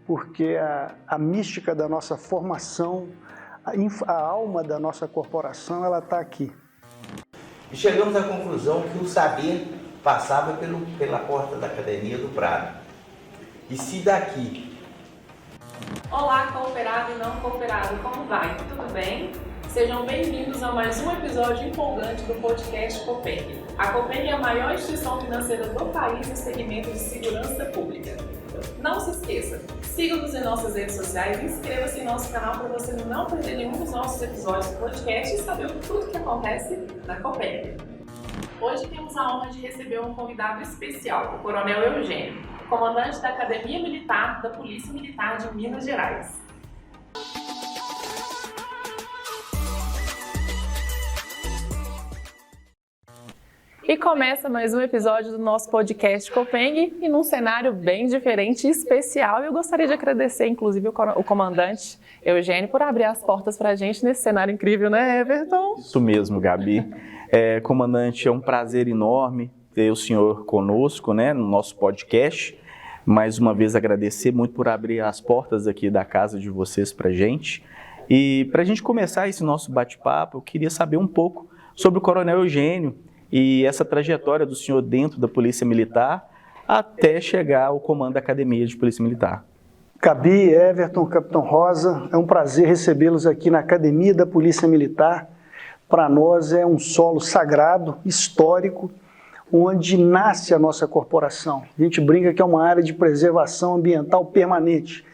porque a mística da nossa formação, a alma da nossa corporação, ela está aqui. E chegamos à conclusão que o saber passava pela porta da Academia do Prado. E se daqui... Olá, cooperado e não cooperado, como vai? Tudo bem? Sejam bem-vindos a mais um episódio empolgante do podcast Copeng. A Copeng é a maior instituição financeira do país no segmento de segurança pública. Não se esqueça, siga-nos em nossas redes sociais e inscreva-se em nosso canal para você não perder nenhum dos nossos episódios do podcast e saber tudo o que acontece na Copeng. Hoje temos a honra de receber um convidado especial, o Coronel Eugênio, comandante da Academia Militar da Polícia Militar de Minas Gerais. E começa mais um episódio do nosso podcast Copeng e num cenário bem diferente e especial. Eu gostaria de agradecer, inclusive, o comandante Eugênio por abrir as portas para a gente nesse cenário incrível, né, Everton? Isso mesmo, Gabi. Comandante, é um prazer enorme ter o senhor conosco, né, no nosso podcast. Mais uma vez agradecer muito por abrir as portas aqui da casa de vocês para a gente. E para a gente começar esse nosso bate-papo, eu queria saber um pouco sobre o Coronel Eugênio e essa trajetória do senhor dentro da Polícia Militar até chegar ao comando da Academia de Polícia Militar. Gabi, Everton, Capitão Rosa, é um prazer recebê-los aqui na Academia da Polícia Militar. Para nós é um solo sagrado, histórico, onde nasce a nossa corporação. A gente brinca que é uma área de preservação ambiental permanente.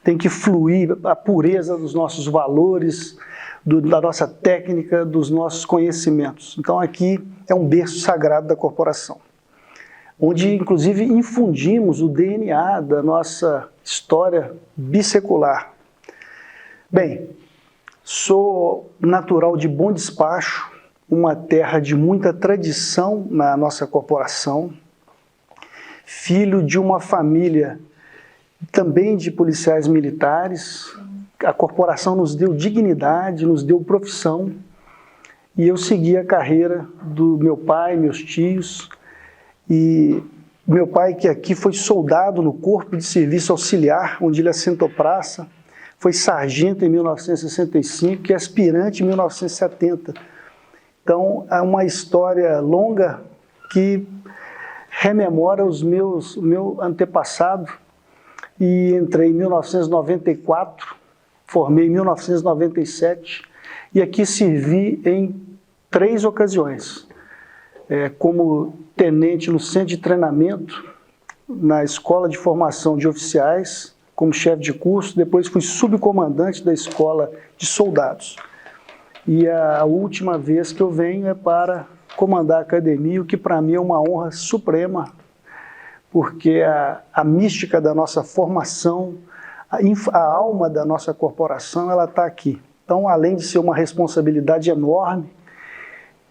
Tem que fluir a pureza dos nossos valores, da nossa técnica, dos nossos conhecimentos. Então aqui é um berço sagrado da corporação, onde inclusive infundimos o DNA da nossa história bissecular. Bem, sou natural de Bom Despacho, uma terra de muita tradição na nossa corporação, filho de uma família também de policiais militares. A corporação nos deu dignidade, nos deu profissão, e eu segui a carreira do meu pai, meus tios, e meu pai, que aqui foi soldado no Corpo de Serviço Auxiliar, onde ele assentou praça, foi sargento em 1965 e aspirante em 1970. Então, é uma história longa que rememora o meu antepassado, e entrei em 1994, formei em 1997 e aqui servi em 3 ocasiões, como tenente no centro de treinamento, na escola de formação de oficiais, como chefe de curso, depois fui subcomandante da escola de soldados. E a última vez que eu venho é para comandar a academia, o que para mim é uma honra suprema, porque a mística da nossa formação, a alma da nossa corporação, ela está aqui. Então, além de ser uma responsabilidade enorme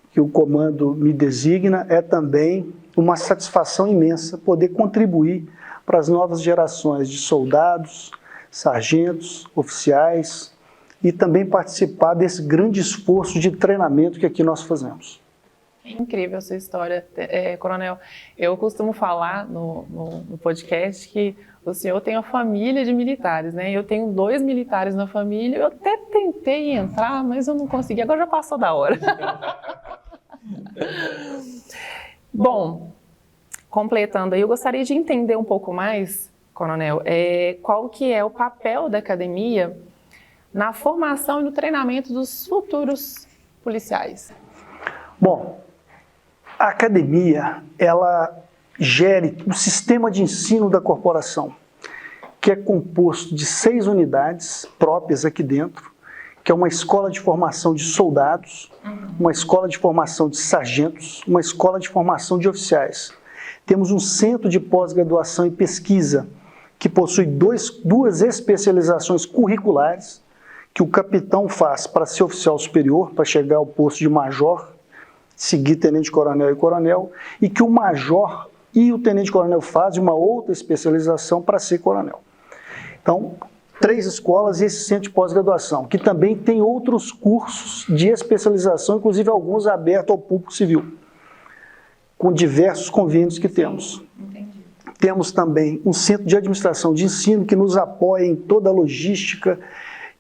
que o comando me designa, é também uma satisfação imensa poder contribuir para as novas gerações de soldados, sargentos, oficiais e também participar desse grande esforço de treinamento que aqui nós fazemos. É incrível a sua história, Coronel. Eu costumo falar no podcast que o senhor tem uma família de militares, né? Eu tenho 2 militares na família, eu até tentei entrar, mas eu não consegui, agora já passou da hora. Bom, completando aí, eu gostaria de entender um pouco mais, Coronel, qual que é o papel da academia na formação e no treinamento dos futuros policiais. Bom, a academia, ela gere o sistema de ensino da corporação, que é composto de 6 unidades próprias aqui dentro, que é uma escola de formação de soldados, uma escola de formação de sargentos, uma escola de formação de oficiais. Temos um centro de pós-graduação e pesquisa, que possui 2 especializações curriculares, que o capitão faz para ser oficial superior, para chegar ao posto de major, seguir tenente-coronel e coronel, e que o major e o tenente-coronel fazem uma outra especialização para ser coronel. Então, 3 escolas e esse centro de pós-graduação, que também tem outros cursos de especialização, inclusive alguns abertos ao público civil, com diversos convênios que temos. Entendi. Temos também um centro de administração de ensino que nos apoia em toda a logística,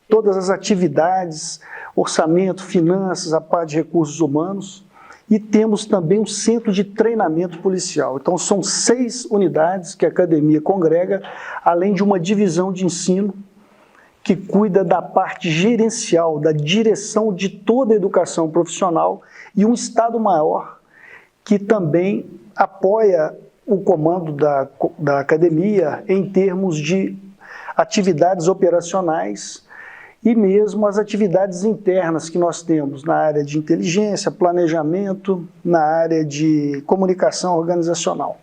todas as atividades, orçamento, finanças, a parte de recursos humanos. E temos também um centro de treinamento policial. Então, são 6 unidades que a academia congrega, além de uma divisão de ensino que cuida da parte gerencial, da direção de toda a educação profissional, e um Estado-Maior que também apoia o comando da academia em termos de atividades operacionais e mesmo as atividades internas que nós temos na área de inteligência, planejamento, na área de comunicação organizacional.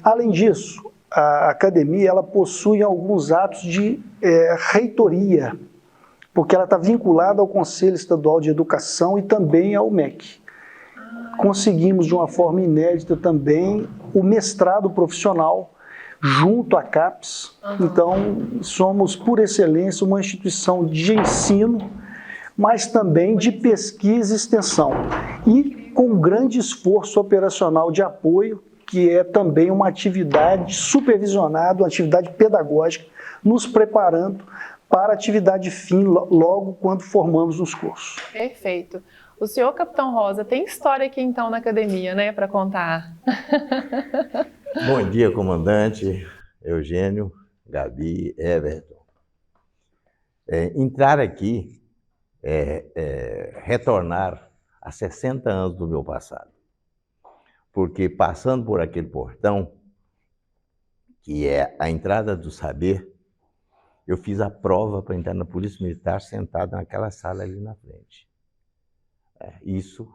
Além disso, a academia ela possui alguns atos de reitoria, porque ela está vinculada ao Conselho Estadual de Educação e também ao MEC. Conseguimos de uma forma inédita também o mestrado profissional junto à CAPES. Então, somos, por excelência, uma instituição de ensino, mas também de pesquisa e extensão. E com um grande esforço operacional de apoio, que é também uma atividade supervisionada, uma atividade pedagógica, nos preparando para a atividade fim logo quando formamos os cursos. Perfeito. O senhor, Capitão Rosa, tem história aqui então na academia, né, para contar? Bom dia, comandante Eugênio, Gabi, Everton. Entrar aqui retornar a 60 anos do meu passado. Porque passando por aquele portão, que é a entrada do saber, eu fiz a prova para entrar na Polícia Militar sentado naquela sala ali na frente. Isso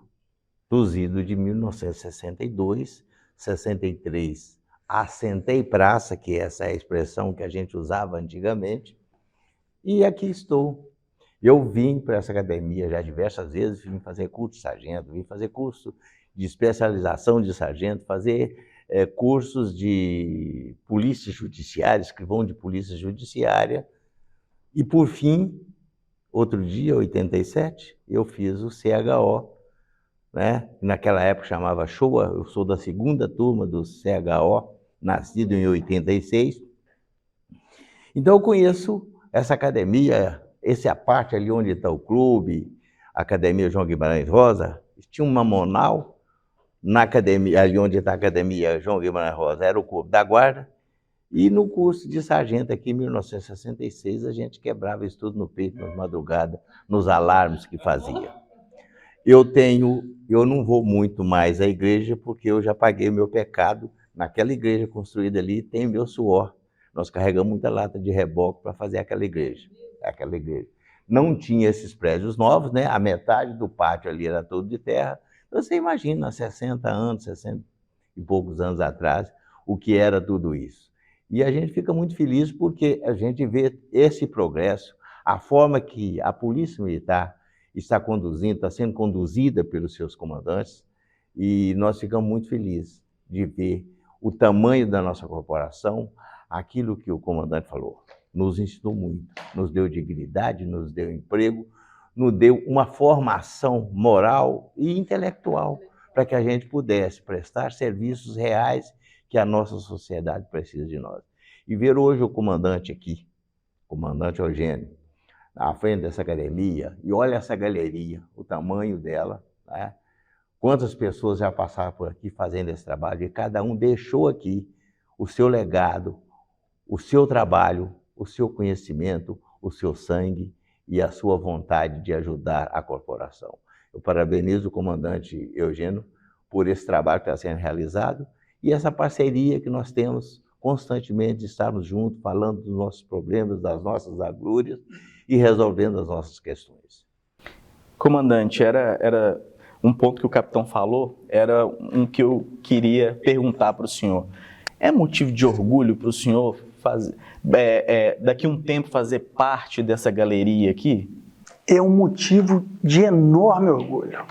dos idos de 1962, 63, assentei praça, que essa é a expressão que a gente usava antigamente, e aqui estou. Eu vim para essa academia já diversas vezes, vim fazer curso de sargento, vim fazer curso de especialização de sargento, fazer cursos de polícia judiciária, escrivão de polícia judiciária, e por fim, outro dia, 87, eu fiz o CHO, né? Naquela época chamava Showa, eu sou da segunda turma do CHO, nascido em 86. Então eu conheço essa academia, essa parte ali onde está o clube, a Academia João Guimarães Rosa, tinha um mamonal, na academia, ali onde está a Academia João Guimarães Rosa, era o Corpo da Guarda, e no curso de sargento aqui em 1966, a gente quebrava isso tudo no peito, nas madrugadas, nos alarmes que fazia. Eu não vou muito mais à igreja, porque eu já paguei o meu pecado. Naquela igreja construída ali, tem meu suor. Nós carregamos muita lata de reboque para fazer aquela igreja. Não tinha esses prédios novos, né? A metade do pátio ali era todo de terra. Você imagina, há 60 anos, 60 e poucos anos atrás, o que era tudo isso. E a gente fica muito feliz porque a gente vê esse progresso, a forma que a Polícia Militar está conduzindo, está sendo conduzida pelos seus comandantes, e nós ficamos muito felizes de ver o tamanho da nossa corporação, aquilo que o comandante falou. Nos ensinou muito, nos deu dignidade, nos deu emprego, nos deu uma formação moral e intelectual para que a gente pudesse prestar serviços reais que a nossa sociedade precisa de nós. E ver hoje o comandante aqui, o comandante Eugênio, à frente dessa academia, e olha essa galeria, o tamanho dela, né? Quantas pessoas já passaram por aqui fazendo esse trabalho, e cada um deixou aqui o seu legado, o seu trabalho, o seu conhecimento, o seu sangue e a sua vontade de ajudar a corporação. Eu parabenizo o comandante Eugênio por esse trabalho que está sendo realizado e essa parceria que nós temos constantemente de estarmos juntos, falando dos nossos problemas, das nossas agrúrias e resolvendo as nossas questões. Comandante, era um ponto que o capitão falou, era um que eu queria perguntar para o senhor. É motivo de orgulho para o senhor daqui a um tempo fazer parte dessa galeria aqui? É um motivo de enorme orgulho.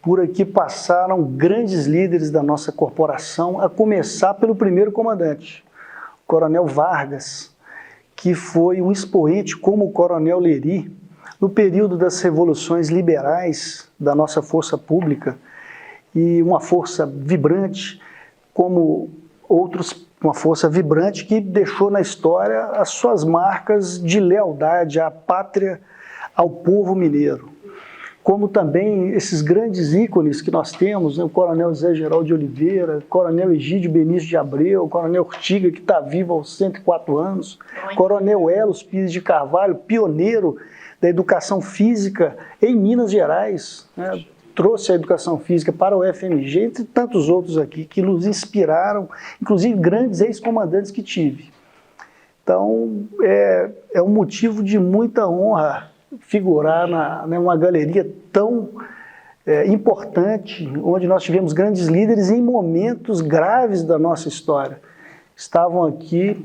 Por aqui passaram grandes líderes da nossa corporação, a começar pelo primeiro comandante, o Coronel Vargas, que foi um expoente como o Coronel Leri, no período das revoluções liberais da nossa força pública, e uma força vibrante, como outros uma força vibrante que deixou na história as suas marcas de lealdade à pátria, ao povo mineiro. Como também esses grandes ícones que nós temos, né? O Coronel Zé Geraldo de Oliveira, Coronel Egídio Benício de Abreu, Coronel Ortiga, que está vivo aos 104 anos, Coronel Elos Pires de Carvalho, pioneiro da educação física em Minas Gerais, né? Trouxe a educação física para o FMG, entre tantos outros aqui, que nos inspiraram, inclusive grandes ex-comandantes que tive. Então, é um motivo de muita honra figurar numa galeria tão importante, onde nós tivemos grandes líderes em momentos graves da nossa história. Estavam aqui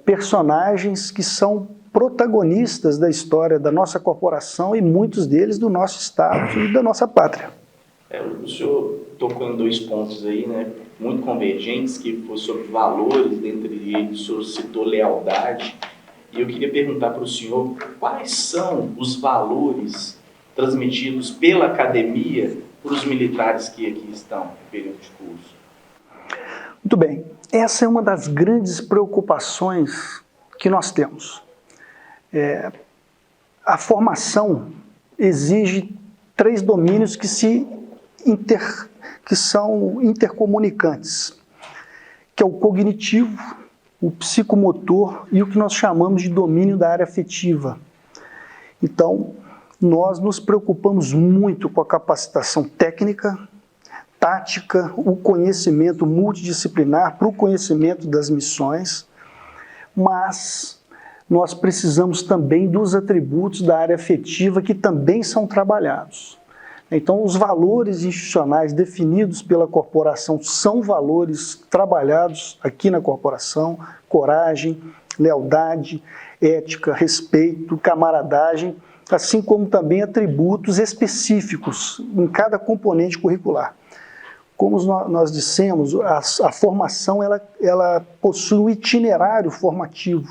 personagens que são protagonistas da história da nossa corporação e muitos deles do nosso estado e da nossa pátria. O senhor tocou em 2 pontos aí, né, muito convergentes, que foi sobre valores, dentre eles o senhor citou lealdade, e eu queria perguntar para o senhor quais são os valores transmitidos pela academia para os militares que aqui estão no período de curso. Muito bem, essa é uma das grandes preocupações que nós temos. A formação exige 3 domínios que são intercomunicantes, que é o cognitivo, o psicomotor e o que nós chamamos de domínio da área afetiva. Então, nós nos preocupamos muito com a capacitação técnica, tática, o conhecimento multidisciplinar para o conhecimento das missões, mas nós precisamos também dos atributos da área afetiva que também são trabalhados. Então, os valores institucionais definidos pela corporação são valores trabalhados aqui na corporação: coragem, lealdade, ética, respeito, camaradagem, assim como também atributos específicos em cada componente curricular. Como nós dissemos, a formação ela possui um itinerário formativo.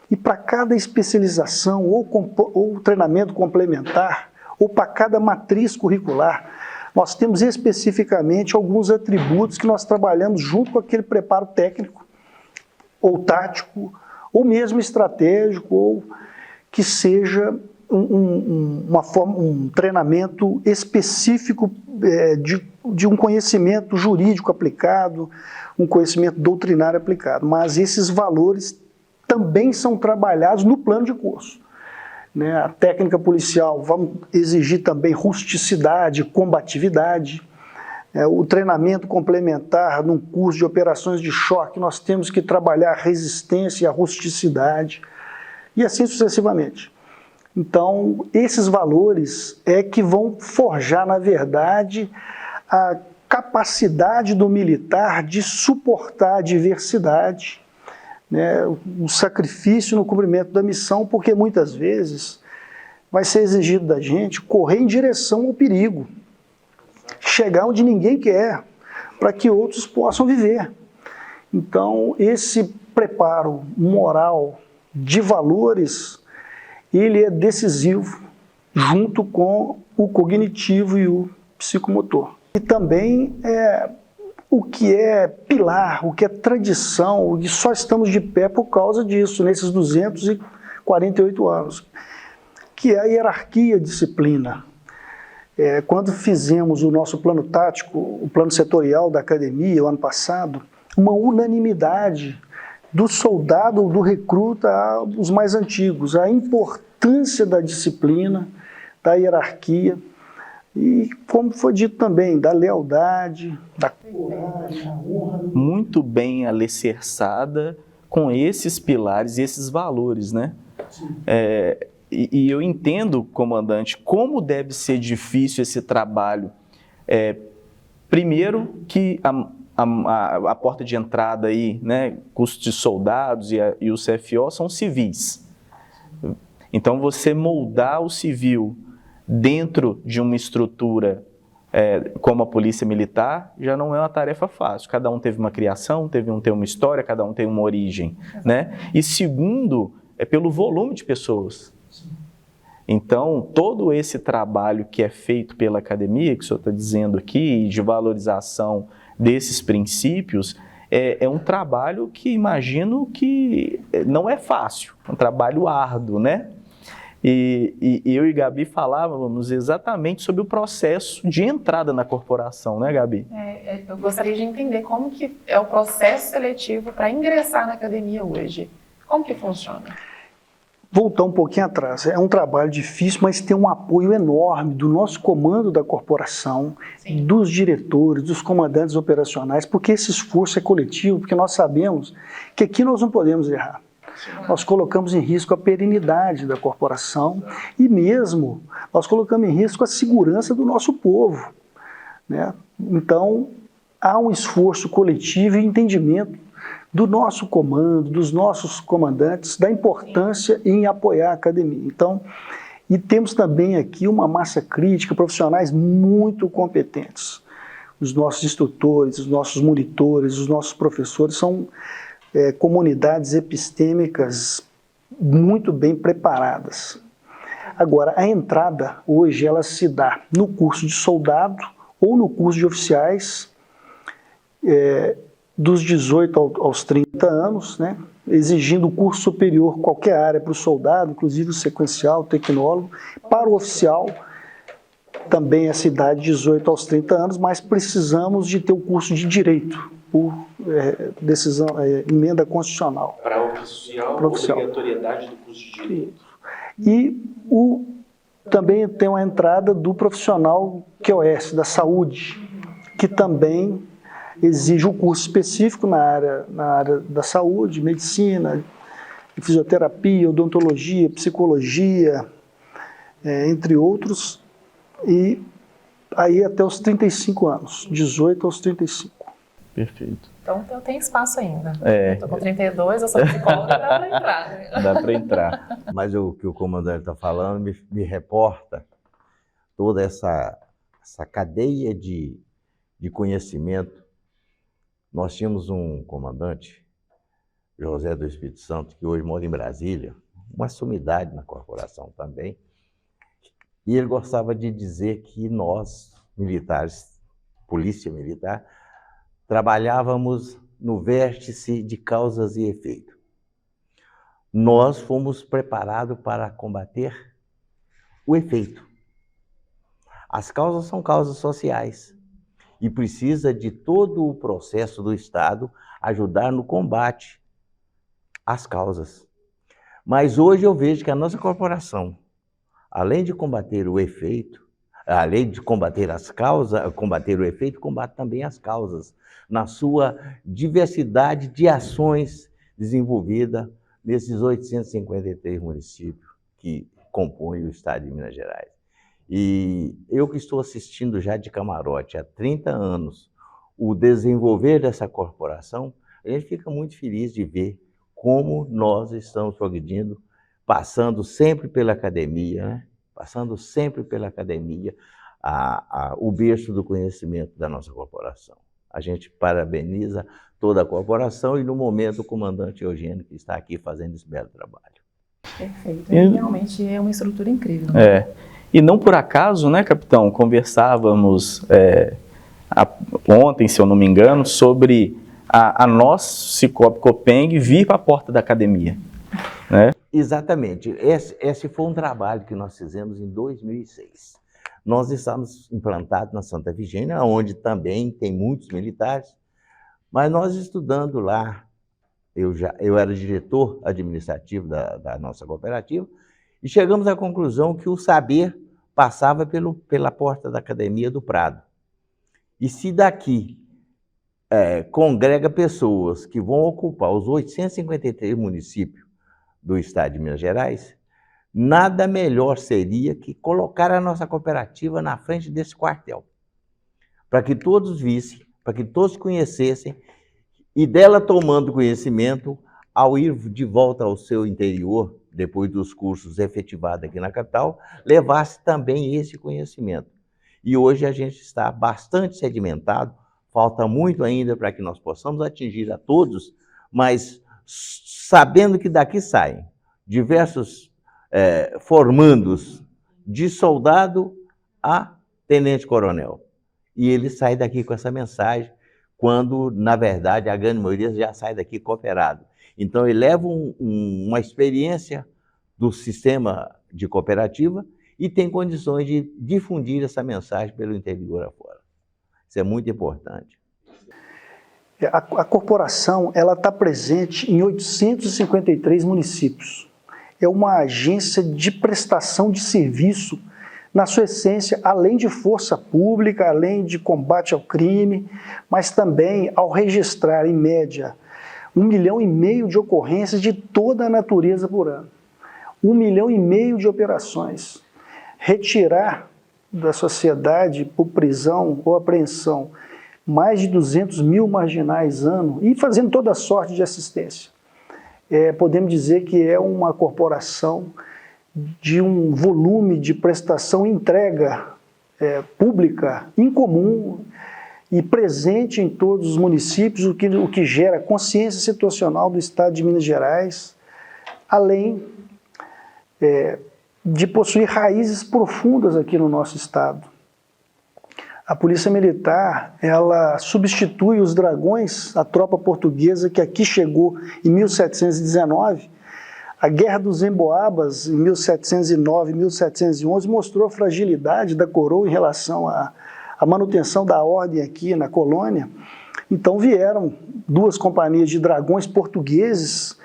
E para cada especialização ou treinamento complementar, ou para cada matriz curricular, nós temos especificamente alguns atributos que nós trabalhamos junto com aquele preparo técnico, ou tático, ou mesmo estratégico, ou que seja um treinamento específico de um conhecimento jurídico aplicado, um conhecimento doutrinário aplicado. Mas esses valores também são trabalhados no plano de curso. A técnica policial vai exigir também rusticidade, combatividade. O treinamento complementar num curso de operações de choque, nós temos que trabalhar a resistência e a rusticidade, e assim sucessivamente. Então, esses valores que vão forjar, na verdade, a capacidade do militar de suportar a adversidade, o sacrifício no cumprimento da missão, porque muitas vezes vai ser exigido da gente correr em direção ao perigo, chegar onde ninguém quer, para que outros possam viver. Então, esse preparo moral de valores, ele é decisivo, junto com o cognitivo e o psicomotor. E também o que é pilar, o que é tradição, e só estamos de pé por causa disso, nesses 248 anos, que é a hierarquia disciplina. Quando fizemos o nosso plano tático, o plano setorial da academia, o ano passado, uma unanimidade do soldado, do recruta aos mais antigos, a importância da disciplina, da hierarquia, e, como foi dito também, da lealdade, da coragem, da honra. Muito bem alicerçada com esses pilares e esses valores, né? E eu entendo, comandante, como deve ser difícil esse trabalho. Primeiro que a porta de entrada aí, né, custo de soldados e o CFO são civis. Então, você moldar o civil dentro de uma estrutura como a Polícia Militar já não é uma tarefa fácil. Cada um teve uma criação, tem uma história, cada um tem uma origem, né? E segundo, pelo volume de pessoas. Então, todo esse trabalho que é feito pela academia, que o senhor está dizendo aqui, de valorização desses princípios, é um trabalho que imagino que não é fácil, é um trabalho árduo, né? E eu e Gabi falávamos exatamente sobre o processo de entrada na corporação, né, Gabi? Eu gostaria de entender como que é o processo seletivo para ingressar na academia hoje. Como que funciona? Voltar um pouquinho atrás, é um trabalho difícil, mas tem um apoio enorme do nosso comando da corporação, Sim. dos diretores, dos comandantes operacionais, porque esse esforço é coletivo, porque nós sabemos que aqui nós não podemos errar. Nós colocamos em risco a perenidade da corporação e mesmo nós colocamos em risco a segurança do nosso povo, né? Então, há um esforço coletivo e entendimento do nosso comando, dos nossos comandantes, da importância em apoiar a academia. Então, e temos também aqui uma massa crítica, profissionais muito competentes. Os nossos instrutores, os nossos monitores, os nossos professores são comunidades epistêmicas muito bem preparadas. Agora, a entrada hoje ela se dá no curso de soldado ou no curso de oficiais, dos 18 aos 30 anos, né, exigindo curso superior, qualquer área para o soldado, inclusive o sequencial, o tecnólogo. Para o oficial, também essa idade, 18 aos 30 anos, mas precisamos de ter o curso de direito, por decisão, emenda constitucional. Para oficial, obrigatoriedade do curso de direito. E também tem uma entrada do profissional QoS, da saúde, que também exige um curso específico na área da saúde, medicina, fisioterapia, odontologia, psicologia, entre outros, e aí até os 35 anos, 18 aos 35. Perfeito. Então tem espaço ainda. Eu estou com 32, eu sou psicóloga, dá para entrar. Né? Dá para entrar. Mas o que o comandante está falando me reporta toda essa cadeia de conhecimento. Nós tínhamos um comandante, José do Espírito Santo, que hoje mora em Brasília, uma sumidade na corporação também, e ele gostava de dizer que nós, militares, polícia militar, trabalhávamos no vértice de causas e efeito. Nós fomos preparados para combater o efeito. As causas são causas sociais e precisa de todo o processo do Estado ajudar no combate às causas. Mas hoje eu vejo que a nossa corporação, além de combater o efeito, além de combater as causas, combater o efeito, combate também as causas, na sua diversidade de ações desenvolvidas nesses 853 municípios que compõem o estado de Minas Gerais. E eu que estou assistindo já de camarote há 30 anos o desenvolver dessa corporação, a gente fica muito feliz de ver como nós estamos progredindo, passando sempre pela academia, né? Passando sempre pela academia, o berço do conhecimento da nossa corporação. A gente parabeniza toda a corporação e, no momento, o comandante Eugênio, que está aqui fazendo esse belo trabalho. Perfeito. Realmente é uma estrutura incrível. Né? E não por acaso, né, capitão, conversávamos ontem, se eu não me engano, sobre a nossa Cicobi Copeng vir para a porta da academia. Né? Exatamente. Esse foi um trabalho que nós fizemos em 2006. Nós estamos implantados na Santa Efigênia, onde também tem muitos militares, mas nós estudando lá, eu era diretor administrativo da nossa cooperativa, e chegamos à conclusão que o saber passava pela porta da Academia do Prado. E se daqui congrega pessoas que vão ocupar os 853 municípios do estado de Minas Gerais, nada melhor seria que colocar a nossa cooperativa na frente desse quartel, para que todos vissem, para que todos conhecessem, e dela tomando conhecimento, ao ir de volta ao seu interior, depois dos cursos efetivados aqui na capital, levasse também esse conhecimento. E hoje a gente está bastante sedimentado, falta muito ainda para que nós possamos atingir a todos, mas sabendo que daqui saem diversos formandos de soldado a tenente-coronel. E ele sai daqui com essa mensagem, quando, na verdade, a grande maioria já sai daqui cooperado. Então, ele leva uma experiência do sistema de cooperativa e tem condições de difundir essa mensagem pelo interior afora. Isso é muito importante. A corporação está presente em 853 municípios. É uma agência de prestação de serviço, na sua essência, além de força pública, além de combate ao crime, mas também ao registrar, em média, 1,5 milhão de ocorrências de toda a natureza por ano. 1,5 milhão de operações. Retirar da sociedade, por prisão ou apreensão, mais de 200 mil marginais ano e fazendo toda sorte de assistência. Podemos dizer que é uma corporação de um volume de prestação e entrega pública incomum e presente em todos os municípios, o que gera consciência situacional do Estado de Minas Gerais, além de possuir raízes profundas aqui no nosso Estado. A Polícia Militar, ela substitui os dragões, a tropa portuguesa que aqui chegou em 1719. A Guerra dos Emboabas, em 1709 e 1711, mostrou a fragilidade da coroa em relação à manutenção da ordem aqui na colônia. Então vieram 2 companhias de dragões portugueses,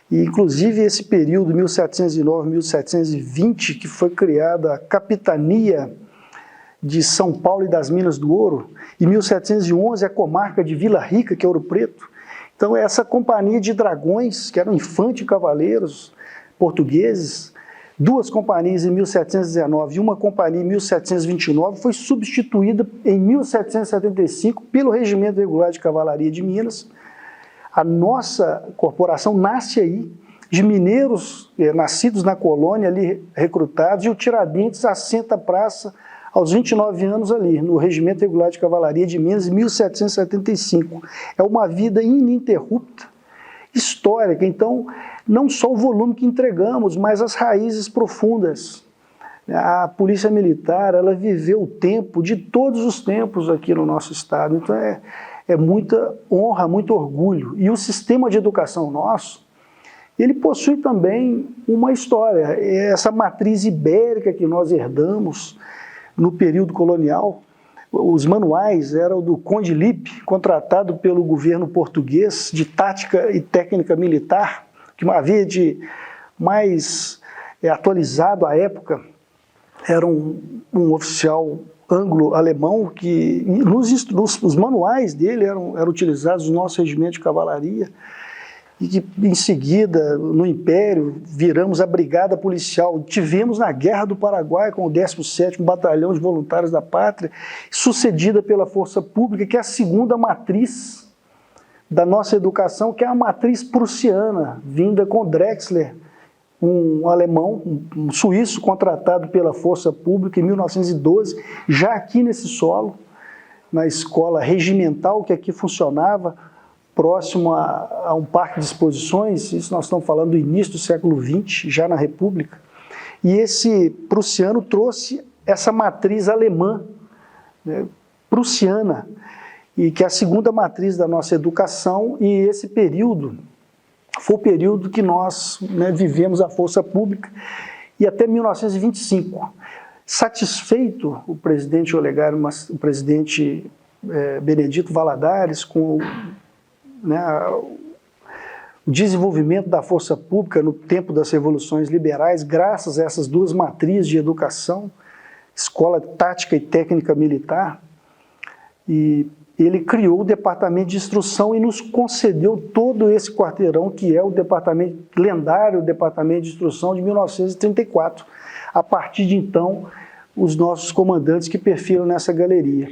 e inclusive esse período, 1709 e 1720, que foi criada a Capitania de São Paulo e das Minas do Ouro, em 1711 a comarca de Vila Rica, que é Ouro Preto. Então essa companhia de dragões, que eram infante e cavaleiros portugueses, 2 companhias em 1719 e uma companhia em 1729, foi substituída em 1775 pelo Regimento Regular de Cavalaria de Minas. A nossa corporação nasce aí, de mineiros nascidos na colônia, ali recrutados, e o Tiradentes assenta a praça aos 29 anos ali, no Regimento Regular de Cavalaria de Minas, em 1775. É uma vida ininterrupta, histórica. Então, não só o volume que entregamos, mas as raízes profundas. A Polícia Militar, ela viveu o tempo de todos os tempos aqui no nosso Estado. Então, é muita honra, muito orgulho. E o sistema de educação nosso, ele possui também uma história. Essa matriz ibérica que nós herdamos no período colonial, os manuais eram do Conde Lippe, contratado pelo governo português de tática e técnica militar, que havia de mais atualizado à época, era um oficial anglo-alemão que, os manuais dele eram utilizados no nosso regimento de cavalaria, e que em seguida, no Império, viramos a Brigada Policial. Tivemos na Guerra do Paraguai com o 17º Batalhão de Voluntários da Pátria, sucedida pela Força Pública, que é a segunda matriz da nossa educação, que é a matriz prussiana, vinda com Drexler, um alemão, um suíço contratado pela Força Pública em 1912, já aqui nesse solo, na escola regimental que aqui funcionava, próximo a um parque de exposições. Isso nós estamos falando do início do século XX, já na República. E esse prussiano trouxe essa matriz alemã, né, prussiana, e que é a segunda matriz da nossa educação, e esse período foi o período que nós vivemos a Força Pública, e até 1925. Satisfeito o presidente Olegário, o presidente Benedito Valadares, com o desenvolvimento da força pública no tempo das revoluções liberais, graças a essas 2 matrizes de educação, Escola Tática e Técnica Militar, e ele criou o Departamento de Instrução e nos concedeu todo esse quarteirão, que é o departamento lendário, o Departamento de Instrução de 1934. A partir de então, os nossos comandantes que perfilam nessa galeria.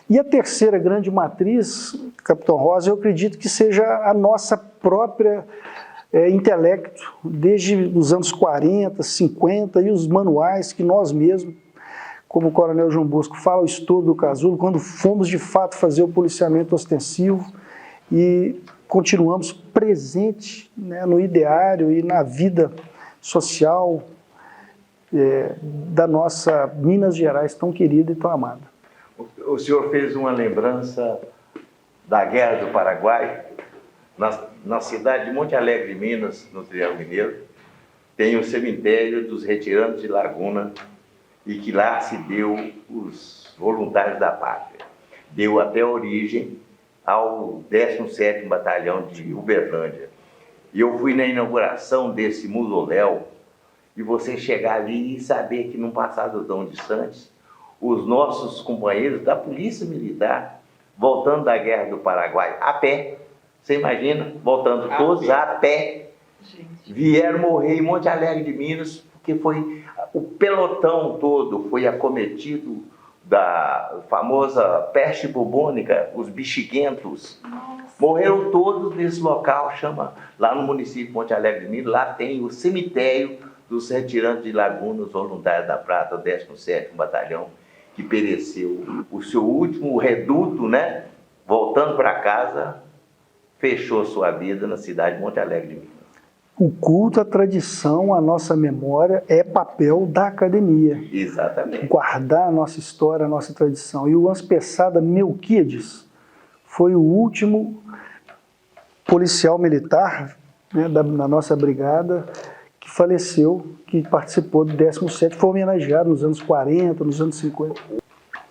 E a terceira grande matriz, Capitão Rosa, eu acredito que seja a nossa própria intelecto, desde os anos 40, 50, e os manuais que nós mesmos, como o Coronel João Bosco fala, o estudo do casulo, quando fomos de fato fazer o policiamento ostensivo, e continuamos presentes no ideário e na vida social da nossa Minas Gerais tão querida e tão amada. O senhor fez uma lembrança da Guerra do Paraguai, na cidade de Monte Alegre, Minas, no Triângulo Mineiro, tem o cemitério dos Retirantes de Laguna, e que lá se deu os voluntários da pátria. Deu até origem ao 17º Batalhão de Uberlândia. E eu fui na inauguração desse mausoléu, e você chegar ali e saber que num passado tão distante, os nossos companheiros da Polícia Militar, voltando da Guerra do Paraguai a pé, você imagina, voltando todos a pé, vieram morrer em Monte Alegre de Minas, porque foi o pelotão todo foi acometido da famosa peste bubônica, os bexiguentos. Morreram todos nesse local, chama lá no município de Monte Alegre de Minas, lá tem o cemitério dos Retirantes de Laguna, os Voluntários da Prata, o 17º Batalhão, que pereceu. O seu último reduto, né, voltando para casa, fechou sua vida na cidade de Monte Alegre de Minas. O culto, a tradição, a nossa memória é papel da academia. Exatamente. Guardar a nossa história, a nossa tradição. E o Anspessada Melquiades foi o último policial militar, né, da nossa brigada, que faleceu, que participou do 17º, foi homenageado nos anos 40, nos anos 50.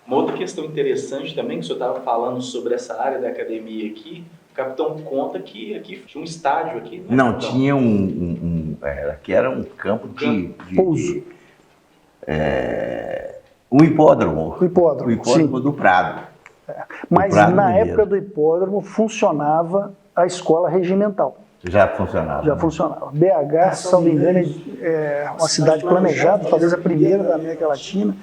Uma outra questão interessante também, que o senhor estava falando sobre essa área da academia aqui, o capitão conta que aqui tinha um estádio aqui, né? Não, capitão? tinha aqui era um campo de pouso. Um hipódromo. O hipódromo, O hipódromo sim. do Prado. Mas Prado na Mineiro. época do hipódromo funcionava a escola regimental. Já funcionava. Já funcionava. BH, se não me engano, é uma cidade planejada, talvez a primeira da América Latina,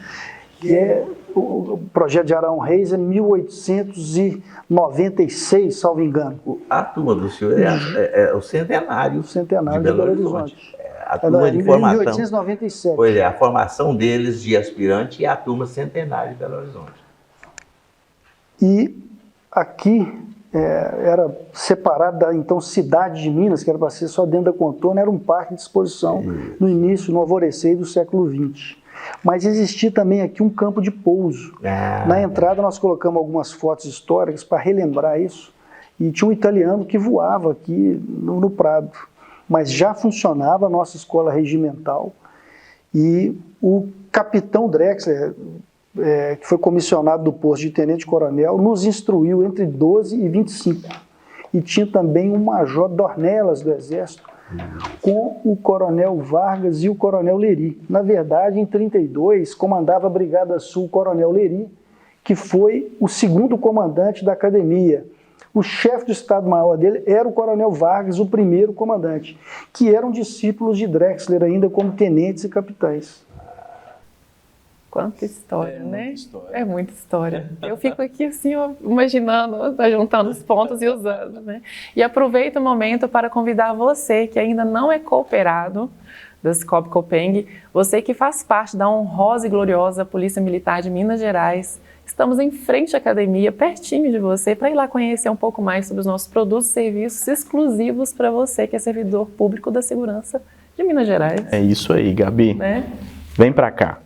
que é o projeto de Arão Reis é 1896, salvo engano. A turma do senhor é o centenário. O centenário de Belo Horizonte. A turma de formação. 1897. Pois é, a formação deles de aspirante e a turma centenária de Belo Horizonte. E aqui era separado da então cidade de Minas, que era para ser só dentro da contorno, era um parque de exposição no início, no alvorecer do século XX. Mas existia também aqui um campo de pouso. Na entrada nós colocamos algumas fotos históricas para relembrar isso, e tinha um italiano que voava aqui no Prado, mas já funcionava a nossa escola regimental, e o capitão Drexler, que foi comissionado do posto de tenente-coronel, nos instruiu entre 12 e 25. E tinha também um major Dornelas do Exército, com o coronel Vargas e o coronel Leri. Na verdade, em 1932, comandava a Brigada Sul o coronel Leri, que foi o segundo comandante da academia. O chefe do Estado-Maior dele era o coronel Vargas, o primeiro comandante, que eram discípulos de Drexler ainda como tenentes e capitães. Quanta história, né? Muita história. É muita história. Eu fico aqui assim, ó, imaginando, tá juntando os pontos e usando, né? E aproveito o momento para convidar você que ainda não é cooperado da Cicobi Copeng, você que faz parte da honrosa e gloriosa Polícia Militar de Minas Gerais. Estamos em frente à academia, pertinho de você, para ir lá conhecer um pouco mais sobre os nossos produtos e serviços exclusivos para você que é servidor público da segurança de Minas Gerais. É isso aí, Gabi. Né? Vem para cá.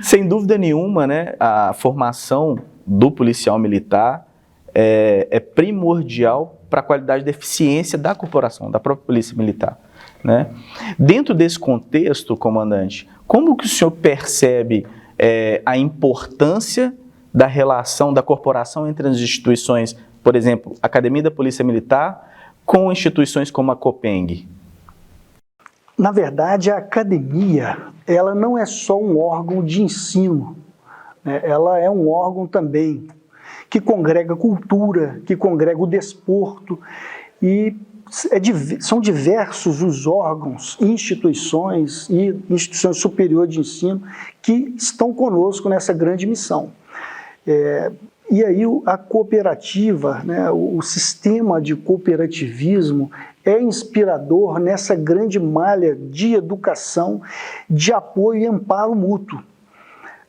Sem dúvida nenhuma, né, a formação do policial militar é primordial para a qualidade da eficiência da corporação, da própria Polícia Militar, né? Dentro desse contexto, comandante, como que o senhor percebe a importância da relação da corporação entre as instituições, por exemplo, a Academia da Polícia Militar, com instituições como a Copeng? Na verdade, a academia, ela não é só um órgão de ensino, né? Ela é um órgão também que congrega cultura, que congrega o desporto, e são diversos os órgãos, instituições e instituições superiores de ensino que estão conosco nessa grande missão. E aí a cooperativa, né, o sistema de cooperativismo é inspirador nessa grande malha de educação, de apoio e amparo mútuo,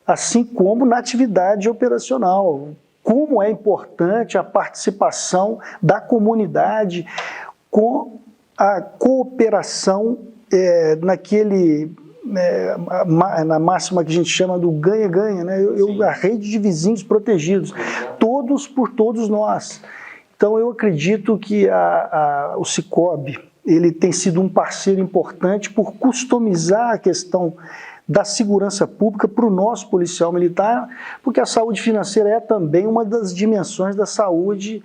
assim como na atividade operacional. Como é importante a participação da comunidade com a cooperação naquele na máxima que a gente chama do ganha-ganha, né? A rede de vizinhos protegidos, todos por todos nós. Então eu acredito que o Cicobi, ele tem sido um parceiro importante por customizar a questão da segurança pública para o nosso policial militar, porque a saúde financeira é também uma das dimensões da saúde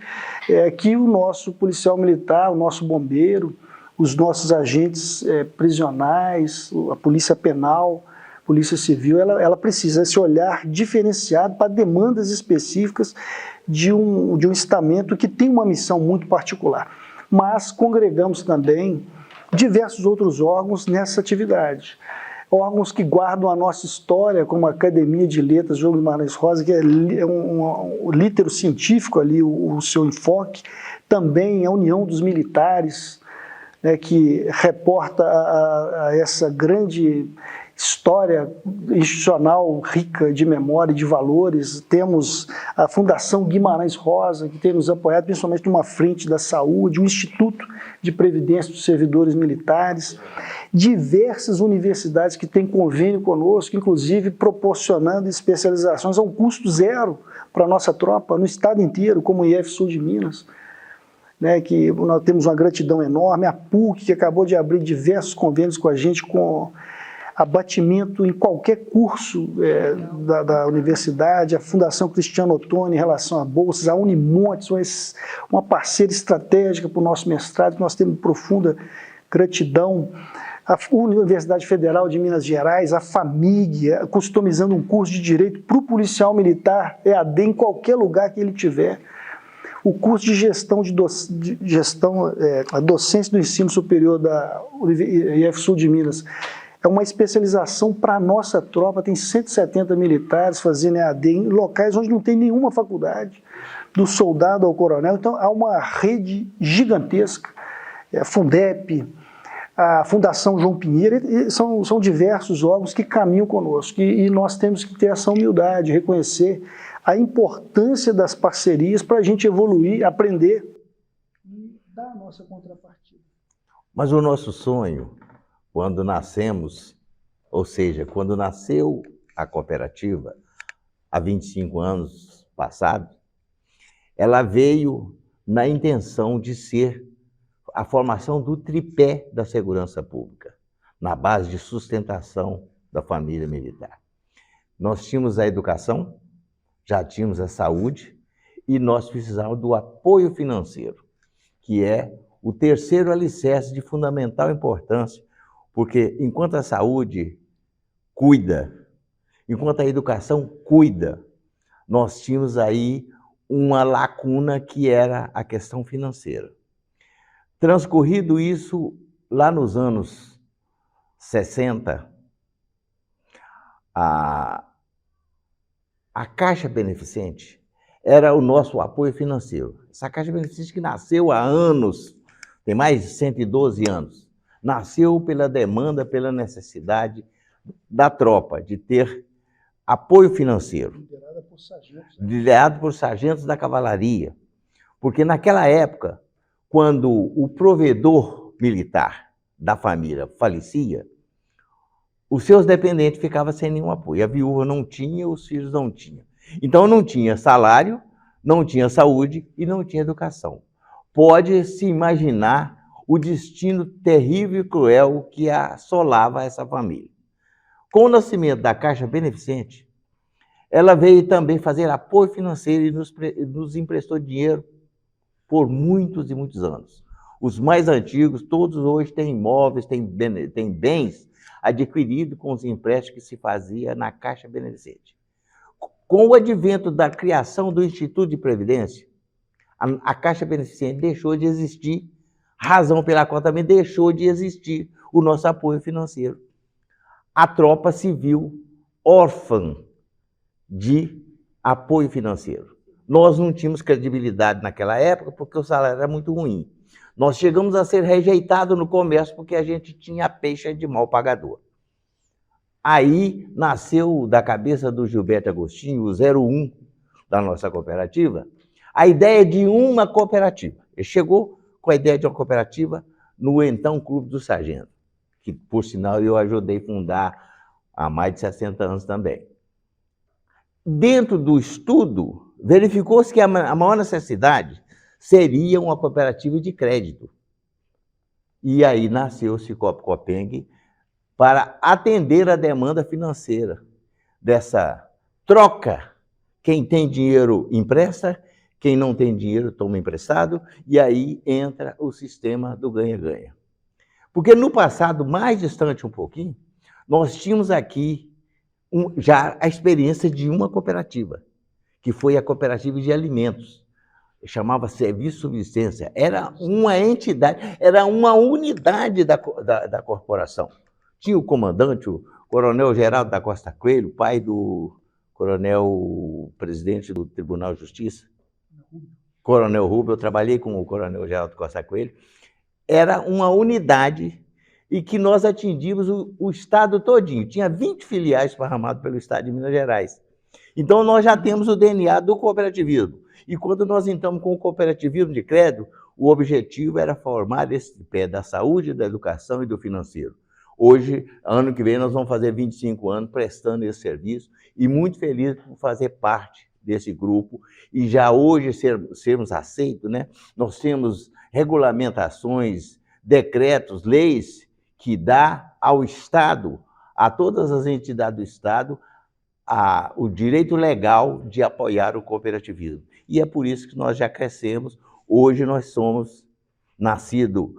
que o nosso policial militar, o nosso bombeiro, os nossos agentes prisionais, a polícia penal, polícia civil, ela precisa esse olhar diferenciado para demandas específicas de um estamento que tem uma missão muito particular. Mas congregamos também diversos outros órgãos nessa atividade. Órgãos que guardam a nossa história, como a Academia de Letras João Guimarães Rosa, que é um litero científico ali, o seu enfoque. Também a União dos Militares, né, que reporta a essa grande história institucional rica de memória e de valores. Temos a Fundação Guimarães Rosa, que tem nos apoiado, principalmente numa frente da saúde, o Instituto de Previdência dos Servidores Militares, diversas universidades que têm convênio conosco, inclusive proporcionando especializações a um custo zero para a nossa tropa no estado inteiro, como o IF Sul de Minas, né, que nós temos uma gratidão enorme, a PUC, que acabou de abrir diversos convênios com a gente, com abatimento em qualquer curso da universidade, a Fundação Cristiano Ottoni em relação a bolsas, a Unimontes, uma parceira estratégica para o nosso mestrado, que nós temos profunda gratidão, a Universidade Federal de Minas Gerais, a FAMIG, customizando um curso de Direito para o policial militar, EAD, em qualquer lugar que ele tiver, o curso de gestão, a docência do ensino superior da IF Sul de Minas, é uma especialização para a nossa tropa, tem 170 militares fazendo EAD em locais onde não tem nenhuma faculdade, do soldado ao coronel. Então há uma rede gigantesca, a Fundep, a Fundação João Pinheiro, são diversos órgãos que caminham conosco, e nós temos que ter essa humildade, reconhecer a importância das parcerias para a gente evoluir, aprender e dar a nossa contrapartida. Mas o nosso sonho, quando nascemos, ou seja, quando nasceu a cooperativa, há 25 anos passados, ela veio na intenção de ser a formação do tripé da segurança pública, na base de sustentação da família militar. Nós tínhamos a educação, já tínhamos a saúde, e nós precisávamos do apoio financeiro, que é o terceiro alicerce de fundamental importância, porque enquanto a saúde cuida, enquanto a educação cuida, nós tínhamos aí uma lacuna que era a questão financeira. Transcorrido isso, lá nos anos 60, a Caixa Beneficente era o nosso apoio financeiro. Essa Caixa Beneficente que nasceu há anos, tem mais de 112 anos, nasceu pela demanda, pela necessidade da tropa de ter apoio financeiro. Liderado por sargentos da cavalaria. Porque naquela época, quando o provedor militar da família falecia, os seus dependentes ficavam sem nenhum apoio. A viúva não tinha, os filhos não tinham. Então não tinha salário, não tinha saúde e não tinha educação. Pode-se imaginar o destino terrível e cruel que assolava essa família. Com o nascimento da Caixa Beneficente, ela veio também fazer apoio financeiro e nos emprestou dinheiro por muitos e muitos anos. Os mais antigos, todos hoje têm imóveis, têm bens adquiridos com os empréstimos que se fazia na Caixa Beneficente. Com o advento da criação do Instituto de Previdência, a Caixa Beneficente deixou de existir, razão pela qual também deixou de existir o nosso apoio financeiro. A tropa se viu órfã de apoio financeiro. Nós não tínhamos credibilidade naquela época porque o salário era muito ruim. Nós chegamos a ser rejeitados no comércio porque a gente tinha peixe de mau pagador. Aí nasceu da cabeça do Gilberto Agostinho, o 01 da nossa cooperativa, a ideia de uma cooperativa. Ele chegou com a ideia de uma cooperativa no então Clube do Sargento, que, por sinal, eu ajudei a fundar há mais de 60 anos também. Dentro do estudo, verificou-se que a maior necessidade seria uma cooperativa de crédito. E aí nasceu o Cicobi Copeng para atender a demanda financeira dessa troca. Quem tem dinheiro empresta, quem não tem dinheiro toma emprestado, e aí entra o sistema do ganha-ganha. Porque no passado, mais distante um pouquinho, nós tínhamos aqui já a experiência de uma cooperativa, que foi a cooperativa de alimentos. Chamava Serviço Subsistência. Era uma entidade, era uma unidade da corporação. Tinha o comandante, o coronel Geraldo da Costa Coelho, pai do coronel presidente do Tribunal de Justiça, Coronel Rubio. Eu trabalhei com o coronel Geraldo da Costa Coelho. Era uma unidade e que nós atingimos o estado todinho. Tinha 20 filiais esparramadas pelo estado de Minas Gerais. Então, nós já temos o DNA do cooperativismo. E quando nós entramos com o cooperativismo de crédito, o objetivo era formar esse tripé da saúde, da educação e do financeiro. Hoje, ano que vem, nós vamos fazer 25 anos prestando esse serviço e muito feliz por fazer parte desse grupo e já hoje sermos aceitos, né? Nós temos regulamentações, decretos, leis que dá ao Estado, a todas as entidades do Estado, o direito legal de apoiar o cooperativismo. E é por isso que nós já crescemos. Hoje nós somos nascidos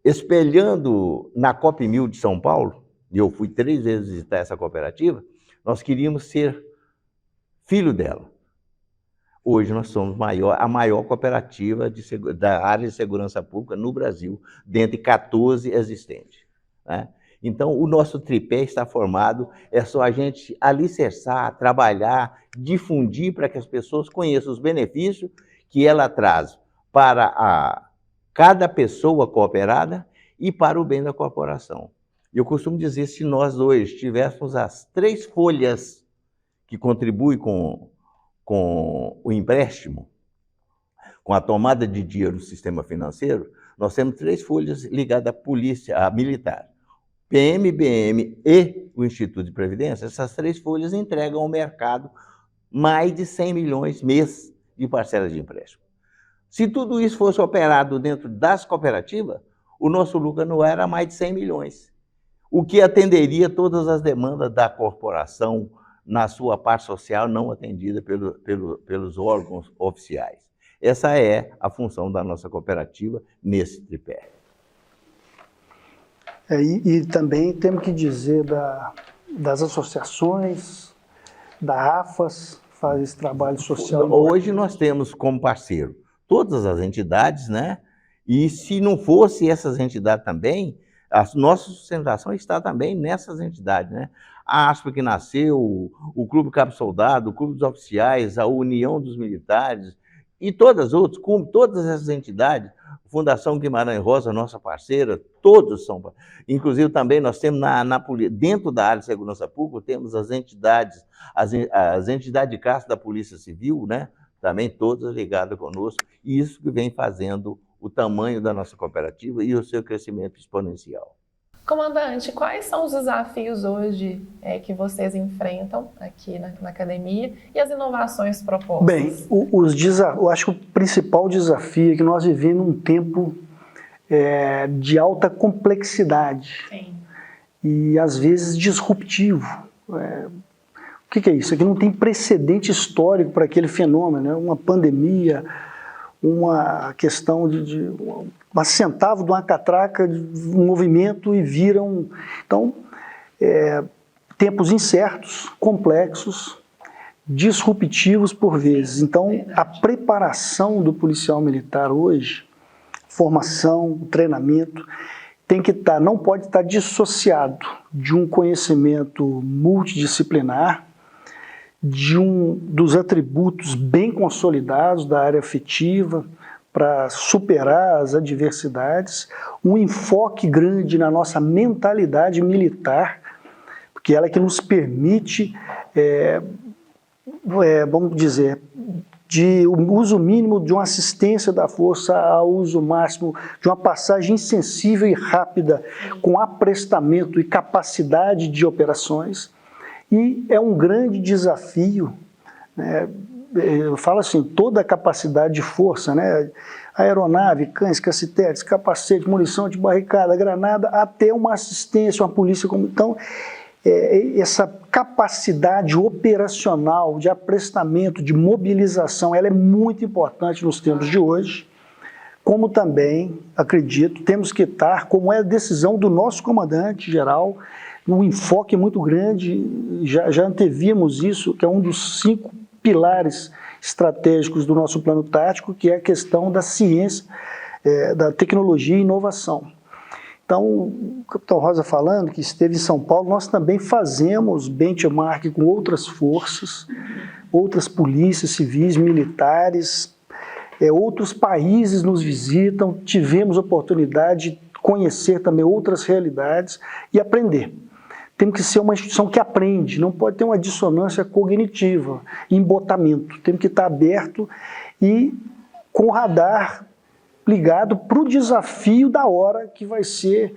espelhando na Copmil de São Paulo, e eu fui 3 vezes visitar essa cooperativa, nós queríamos ser filho dela. Hoje nós somos a maior cooperativa da área de segurança pública no Brasil, dentre 14 existentes, né? Então, o nosso tripé está formado, é só a gente alicerçar, trabalhar, difundir para que as pessoas conheçam os benefícios que ela traz para cada pessoa cooperada e para o bem da corporação. Eu costumo dizer, se nós dois tivéssemos as 3 folhas que contribuem com o empréstimo, com a tomada de dinheiro no sistema financeiro, nós temos 3 folhas ligadas à polícia, à militar. PMBM e o Instituto de Previdência, essas 3 folhas entregam ao mercado mais de 100 milhões mês de parcelas de empréstimo. Se tudo isso fosse operado dentro das cooperativas, o nosso lucro anual era mais de 100 milhões, o que atenderia todas as demandas da corporação na sua parte social não atendida pelos órgãos oficiais. Essa é a função da nossa cooperativa nesse tripé. E também temos que dizer das associações, da AFAS, faz esse trabalho social. Hoje nós temos como parceiro todas as entidades, né? E se não fosse essas entidades também, a nossa sustentação está também nessas entidades, né? A ASPA que nasceu, o Clube Cabo Soldado, o Clube dos Oficiais, a União dos Militares e todas as outras, como todas essas entidades, Fundação Guimarães Rosa, nossa parceira, todos são. Inclusive também nós temos dentro da área de segurança pública, temos as entidades de classe da Polícia Civil, né? Também todas ligadas conosco, e isso que vem fazendo o tamanho da nossa cooperativa e o seu crescimento exponencial. Comandante, quais são os desafios hoje que vocês enfrentam aqui na academia e as inovações propostas? Bem, eu acho que o principal desafio é que nós vivemos num tempo de alta complexidade. Sim. E, às vezes, disruptivo. O que é isso? Aqui não tem precedente histórico para aquele fenômeno, né? Uma pandemia, uma questão de um centavo de uma catraca, de um movimento e viram. Então, tempos incertos, complexos, disruptivos por vezes. Então, a preparação do policial militar hoje, formação, treinamento, tem que não pode estar dissociado de um conhecimento multidisciplinar, dos atributos bem consolidados da área afetiva para superar as adversidades, um enfoque grande na nossa mentalidade militar, porque ela é que nos permite, vamos dizer, de uso mínimo de uma assistência da força ao uso máximo, de uma passagem insensível e rápida, com aprestamento e capacidade de operações. E é um grande desafio, né? Eu falo assim, toda a capacidade de força, né? Aeronave, cães, cacetetes, capacete, munição de barricada, granada, até uma assistência, uma polícia. Então, essa capacidade operacional de aprestamento, de mobilização, ela é muito importante nos tempos de hoje, como também, acredito, temos que estar, como é a decisão do nosso comandante-geral, um enfoque muito grande, já antevimos isso, que é um dos 5 pilares estratégicos do nosso plano tático, que é a questão da ciência, da tecnologia e inovação. Então, o capitão Rosa falando que esteve em São Paulo, nós também fazemos benchmark com outras forças, outras polícias civis, militares, outros países nos visitam, tivemos oportunidade de conhecer também outras realidades e aprender. Temos que ser uma instituição que aprende, não pode ter uma dissonância cognitiva, embotamento. Temos que estar aberto e com o radar ligado para o desafio da hora, que vai ser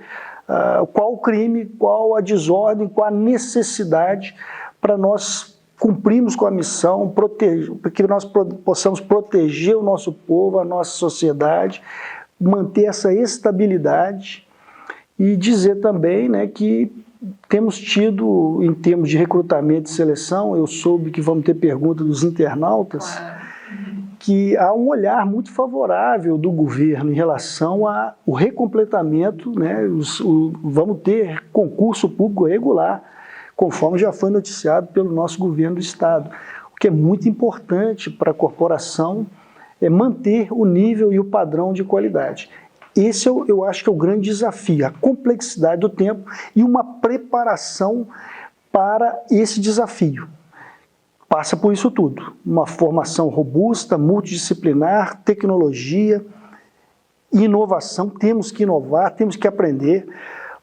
qual o crime, qual a desordem, qual a necessidade para nós cumprirmos com a missão, para que nós possamos proteger o nosso povo, a nossa sociedade, manter essa estabilidade e dizer também, né, que temos tido, em termos de recrutamento e seleção, eu soube que vamos ter pergunta dos internautas, que há um olhar muito favorável do governo em relação ao recompletamento, né, vamos ter concurso público regular, conforme já foi noticiado pelo nosso governo do Estado. O que é muito importante para a corporação é manter o nível e o padrão de qualidade. Esse eu acho que é o grande desafio, a complexidade do tempo e uma preparação para esse desafio. Passa por isso tudo, uma formação robusta, multidisciplinar, tecnologia, inovação, temos que inovar, temos que aprender,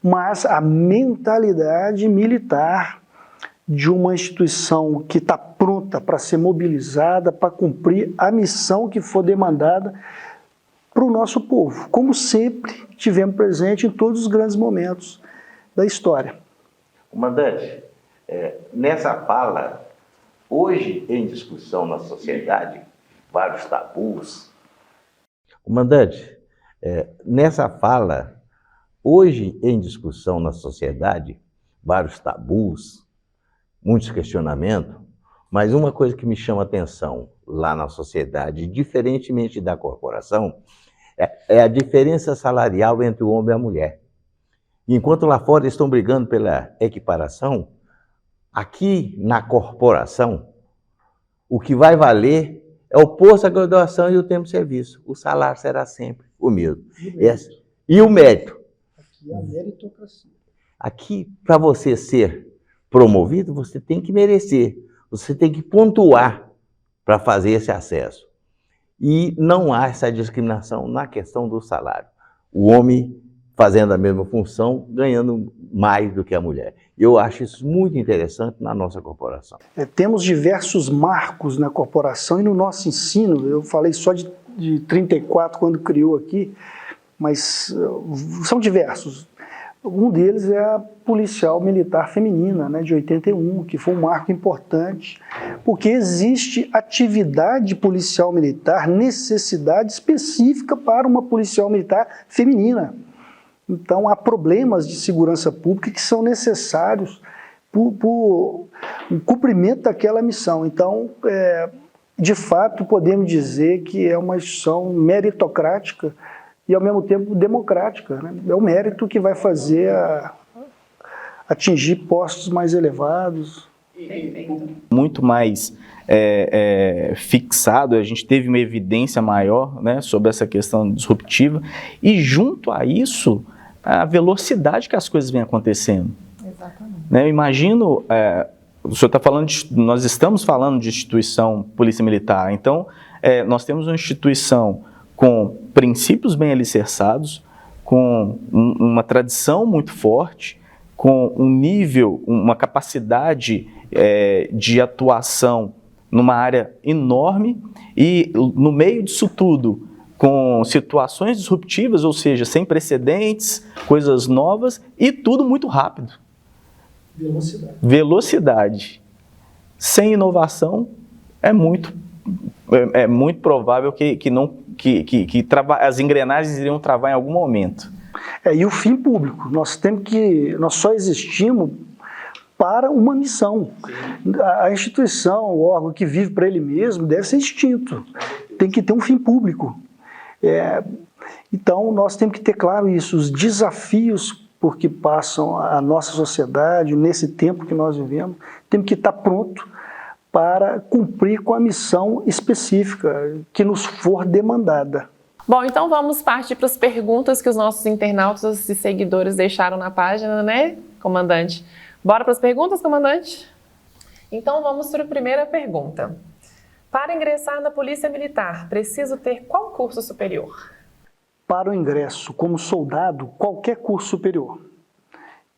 mas a mentalidade militar de uma instituição que está pronta para ser mobilizada, para cumprir a missão que for demandada para o nosso povo, como sempre tivemos presente em todos os grandes momentos da história. Comandante, nessa fala, hoje em discussão na sociedade, vários tabus. Comandante, nessa fala, hoje em discussão na sociedade, vários tabus, muitos questionamentos, mas uma coisa que me chama a atenção lá na sociedade, diferentemente da corporação, é a diferença salarial entre o homem e a mulher. Enquanto lá fora estão brigando pela equiparação, aqui na corporação, o que vai valer é o posto, a graduação e o tempo de serviço. O salário será sempre o mesmo. E o mérito. Aqui é a meritocracia. Aqui, para você ser promovido, você tem que merecer. Você tem que pontuar para fazer esse acesso. E não há essa discriminação na questão do salário. O homem fazendo a mesma função, ganhando mais do que a mulher. Eu acho isso muito interessante na nossa corporação. Temos diversos marcos na corporação e no nosso ensino, eu falei só de 34 quando criou aqui, mas são diversos. Um deles é a policial militar feminina, né, de 81, que foi um marco importante, porque existe atividade policial militar, necessidade específica para uma policial militar feminina. Então, há problemas de segurança pública que são necessários por o cumprimento daquela missão. Então, de fato, podemos dizer que é uma instituição meritocrática e, ao mesmo tempo, democrática, né? É o mérito que vai fazer atingir postos mais elevados. Muito mais fixado, a gente teve uma evidência maior, né, sobre essa questão disruptiva, e junto a isso, a velocidade que as coisas vêm acontecendo. Exatamente. Né, eu imagino, o senhor está falando, nós estamos falando de instituição Polícia Militar, então nós temos uma instituição com princípios bem alicerçados, com uma tradição muito forte, com um nível, uma capacidade de atuação numa área enorme e no meio disso tudo, com situações disruptivas, ou seja, sem precedentes, coisas novas e tudo muito rápido. Velocidade. Sem inovação é muito provável que as engrenagens iriam travar em algum momento. E o fim público. Nós só existimos para uma missão. A instituição, o órgão que vive para ele mesmo, deve ser extinto. Tem que ter um fim público. Então, nós temos que ter claro isso, os desafios por que passam a nossa sociedade, nesse tempo que nós vivemos, temos que estar pronto para cumprir com a missão específica que nos for demandada. Bom, então vamos partir para as perguntas que os nossos internautas e seguidores deixaram na página, né, comandante? Bora para as perguntas, comandante? Então vamos para a primeira pergunta. Para ingressar na Polícia Militar, preciso ter qual curso superior? Para o ingresso como soldado, qualquer curso superior.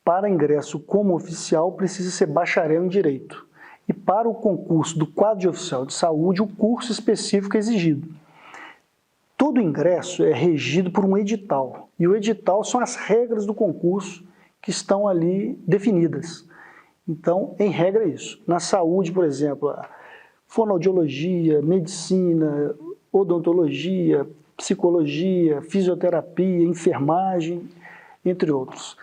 Para ingresso como oficial, precisa ser bacharel em Direito. E para o concurso do quadro de oficial de saúde, o curso específico é exigido. Todo ingresso é regido por um edital. E o edital são as regras do concurso que estão ali definidas. Então, em regra é isso. Na saúde, por exemplo, fonoaudiologia, medicina, odontologia, psicologia, fisioterapia, enfermagem, entre outros.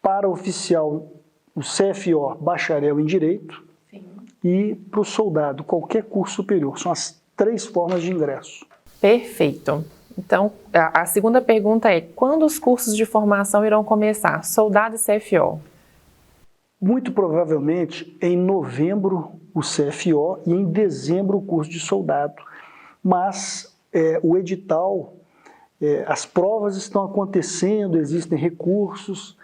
Para oficial, o CFO, bacharel em Direito. Sim. E para o soldado, qualquer curso superior. São as 3 formas de ingresso. Perfeito. Então, a segunda pergunta é, quando os cursos de formação irão começar? Soldado e CFO. Muito provavelmente em novembro o CFO e em dezembro o curso de soldado. Mas o edital, as provas estão acontecendo, existem recursos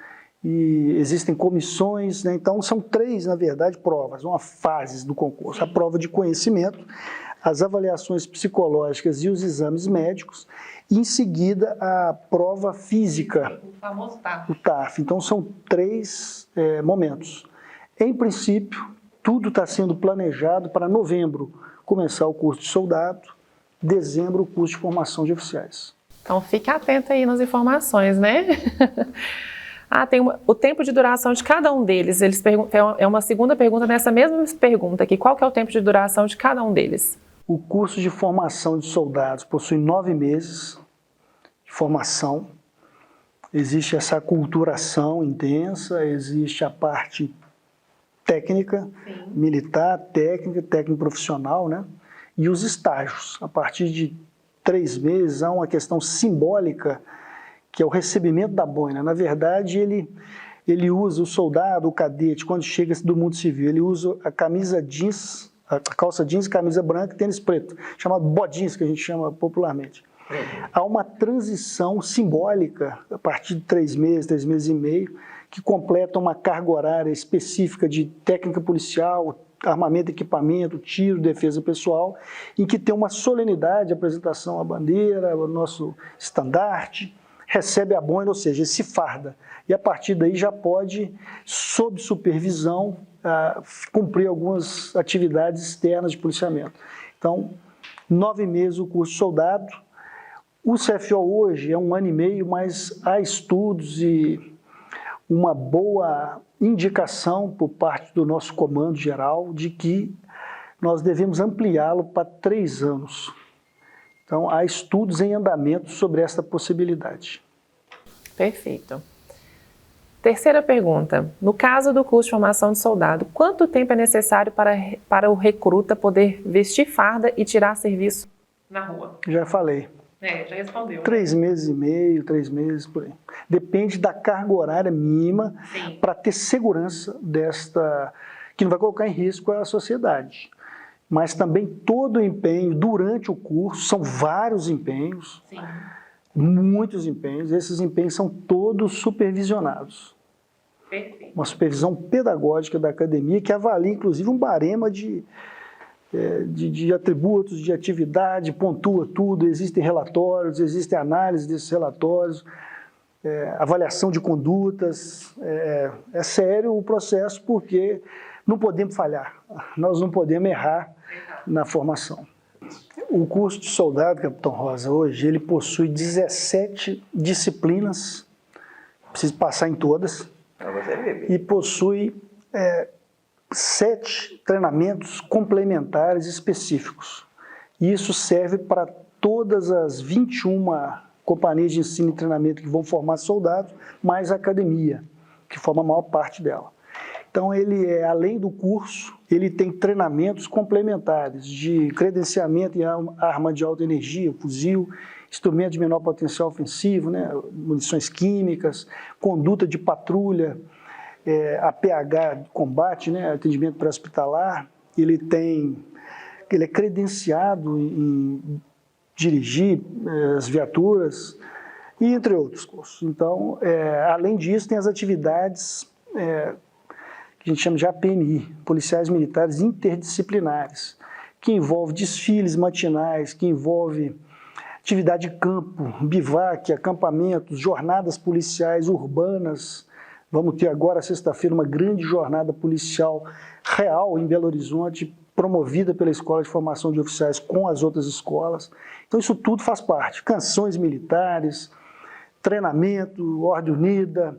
e existem comissões, né? Então são 3, na verdade, provas, fases do concurso. A prova de conhecimento, as avaliações psicológicas e os exames médicos, e em seguida a prova física, o famoso TAF. O TAF. Então são 3 momentos. Em princípio, tudo está sendo planejado para novembro começar o curso de soldado, dezembro o curso de formação de oficiais. Então fique atento aí nas informações, né? Tem o tempo de duração de cada um deles. É uma segunda pergunta nessa mesma pergunta aqui. Qual que é o tempo de duração de cada um deles? O curso de formação de soldados possui 9 meses de formação. Existe essa aculturação intensa, existe a parte técnica, sim, militar, técnico profissional, né? E os estágios. A partir de 3 meses há uma questão simbólica, que é o recebimento da boina. Na verdade, ele usa, o soldado, o cadete, quando chega do mundo civil, ele usa a camisa jeans, a calça jeans, camisa branca e tênis preto, chamado bodins, que a gente chama popularmente. Há uma transição simbólica, a partir de 3 meses e meio, que completa uma carga horária específica de técnica policial, armamento, equipamento, tiro, defesa pessoal, em que tem uma solenidade, apresentação à bandeira, o nosso estandarte, recebe a boina, ou seja, se farda. E a partir daí já pode, sob supervisão, cumprir algumas atividades externas de policiamento. Então, 9 meses o curso de soldado. O CFO hoje é 1 ano e meio, mas há estudos e uma boa indicação por parte do nosso comando geral de que nós devemos ampliá-lo para 3 anos. Então, há estudos em andamento sobre essa possibilidade. Perfeito. Terceira pergunta. No caso do curso de formação de soldado, quanto tempo é necessário para o recruta poder vestir farda e tirar serviço na rua? Já falei. Já respondeu. 3 meses e meio, 3 meses, por aí. Depende da carga horária mínima para ter segurança que não vai colocar em risco a sociedade. Mas também todo o empenho durante o curso, são vários empenhos, sim, muitos empenhos, esses empenhos são todos supervisionados. Perfeito. Uma supervisão pedagógica da academia que avalia, inclusive, um barema de atributos, de atividade, pontua tudo, existem relatórios, existem análises desses relatórios, avaliação de condutas. É sério o processo porque não podemos falhar, nós não podemos errar na formação. O curso de soldado, Capitão Rosa, hoje, ele possui 17 disciplinas, preciso passar em todas, e possui 7 treinamentos complementares específicos. Isso serve para todas as 21 companhias de ensino e treinamento que vão formar soldados, mais a academia, que forma a maior parte dela. Então, ele além do curso, ele tem treinamentos complementares de credenciamento em arma de alta energia, fuzil, instrumento de menor potencial ofensivo, né, munições químicas, conduta de patrulha, APH de combate, né, atendimento pré-hospitalar. Ele é credenciado em dirigir as viaturas, e entre outros cursos. Então, além disso, tem as atividades que a gente chama de APMI, Policiais Militares Interdisciplinares, que envolve desfiles matinais, que envolve atividade de campo, bivac, acampamentos, jornadas policiais urbanas. Vamos ter agora, sexta-feira, uma grande jornada policial real em Belo Horizonte, promovida pela Escola de Formação de Oficiais com as outras escolas. Então, isso tudo faz parte. Canções militares, treinamento, ordem unida,